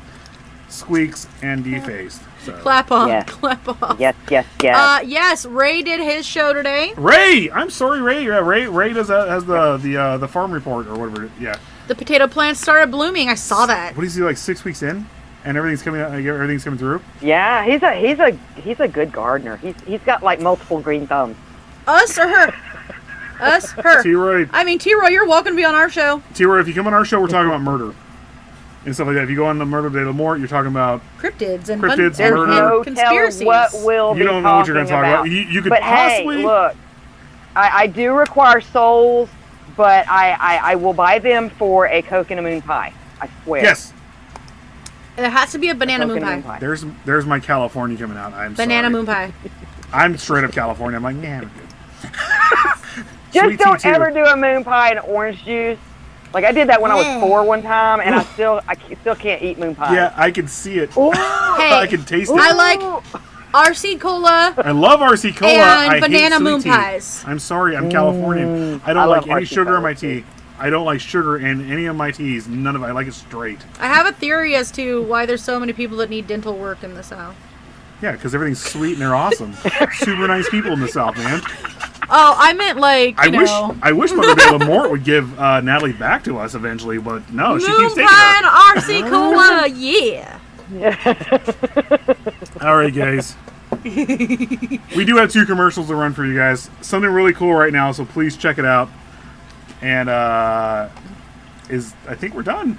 Squeaks, and Defaced. So. Clap off. Yes. Clap off. Yes. Yes, Ray did his show today. Ray, I'm sorry, Ray. Yeah, Ray does has the farm report or whatever. Yeah. The potato plants started blooming. I saw that. What is he like 6 weeks in, and everything's coming out? Everything's coming through. Yeah, he's a good gardener. He's got like multiple green thumbs. Us or her? Us, her. T-Roy, I mean, T-Roy, you're welcome to be on our show. T-Roy, if you come on our show, we're talking about murder and stuff like that. If you go on the Murder Day Lamort, you're talking about Cryptids and Cryptids, fun, murder. No conspiracies. telling what we'll you be don't know what you're going talking to talk about. about. You could But possibly hey, look, I do require souls, but I will buy them for a Coke and a moon pie. I swear. yes. There has to be a banana Coke moon and a pie. There's my California coming out. I'm Banana sorry. moon pie. I'm straight up California. I'm like, nah, I'm good. Just Sweet don't tea, too. ever do a moon pie and orange juice. Like I did that when I was 4 one time, and I still can't eat moon pie. Yeah, I can see it. Ooh. Hey, I can taste it. I like RC Cola. I love RC Cola. And I hate banana sweet moon tea. pies. I'm sorry, I'm Californian. I I don't love like any RC sugar in Cola, my too. tea. I don't like sugar in any of my teas. None of it. I like it straight. I have a theory as to why there's so many people that need dental work in the South. Yeah, because everything's sweet and they're awesome. Super nice people in the South, man. Oh, I meant like, you know. I wish Mother Day Lamort would give Natalie back to us eventually, but no, she keeps Moon taking pie her. and RC Cola, yeah. All right, guys. We do have 2 commercials to run for you guys. Something really cool right now, so please check it out. And I think we're done.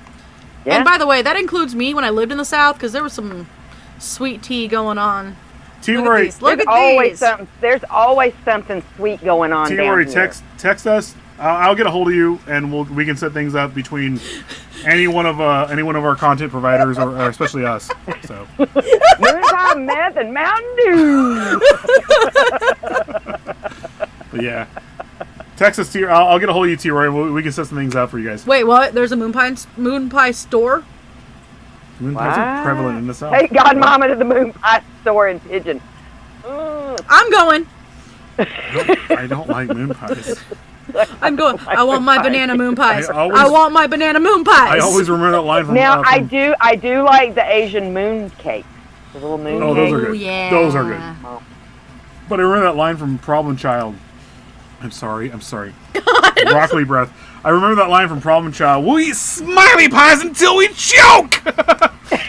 Yeah. And by the way, that includes me when I lived in the South, because there was some sweet tea going on. T-Roy, Look There's at always these. something. There's always something sweet going on T-Roy, down here. text us. I'll get a hold of you, and we can set things up between any one of our content providers, or especially us. So. Moon pie, meth, and Mountain Dew. But yeah, text us. I'll get a hold of you, T-Roy. We can set some things up for you guys. Wait, what? There's a moon pie store? Moon pies are prevalent in the South. Take Godmama to the moon pie store in Pigeon. I'm going. I don't like moon pies. I'm going. I want my banana moon pies. I always- I want my banana moon pies. I always remember that line from. Now I from- do like the Asian moon cake. The little moon Oh, cake. those are good. yeah. Those are good. Oh. But I remember that line from Problem Child. I'm sorry. Broccoli breath. I remember that line from Problem Child. We'll eat smiley pies until we choke.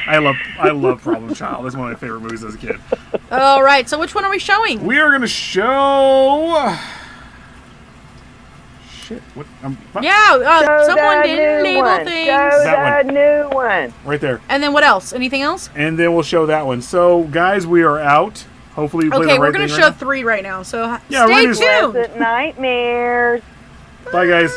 I love Problem Child. That's one of my favorite movies as a kid. All right. So which one are we showing? We are gonna show. Shit. What? Yeah. Someone did legal one. things. Show That the new one. Right there. And then what else? Anything else? And then we'll show that one. So, guys, we are out. Hopefully, you play Okay, the right we're gonna thing show right 3 right now. So Yeah, we're stay gonna- tuned. Pleasant nightmares. now. Bye, guys.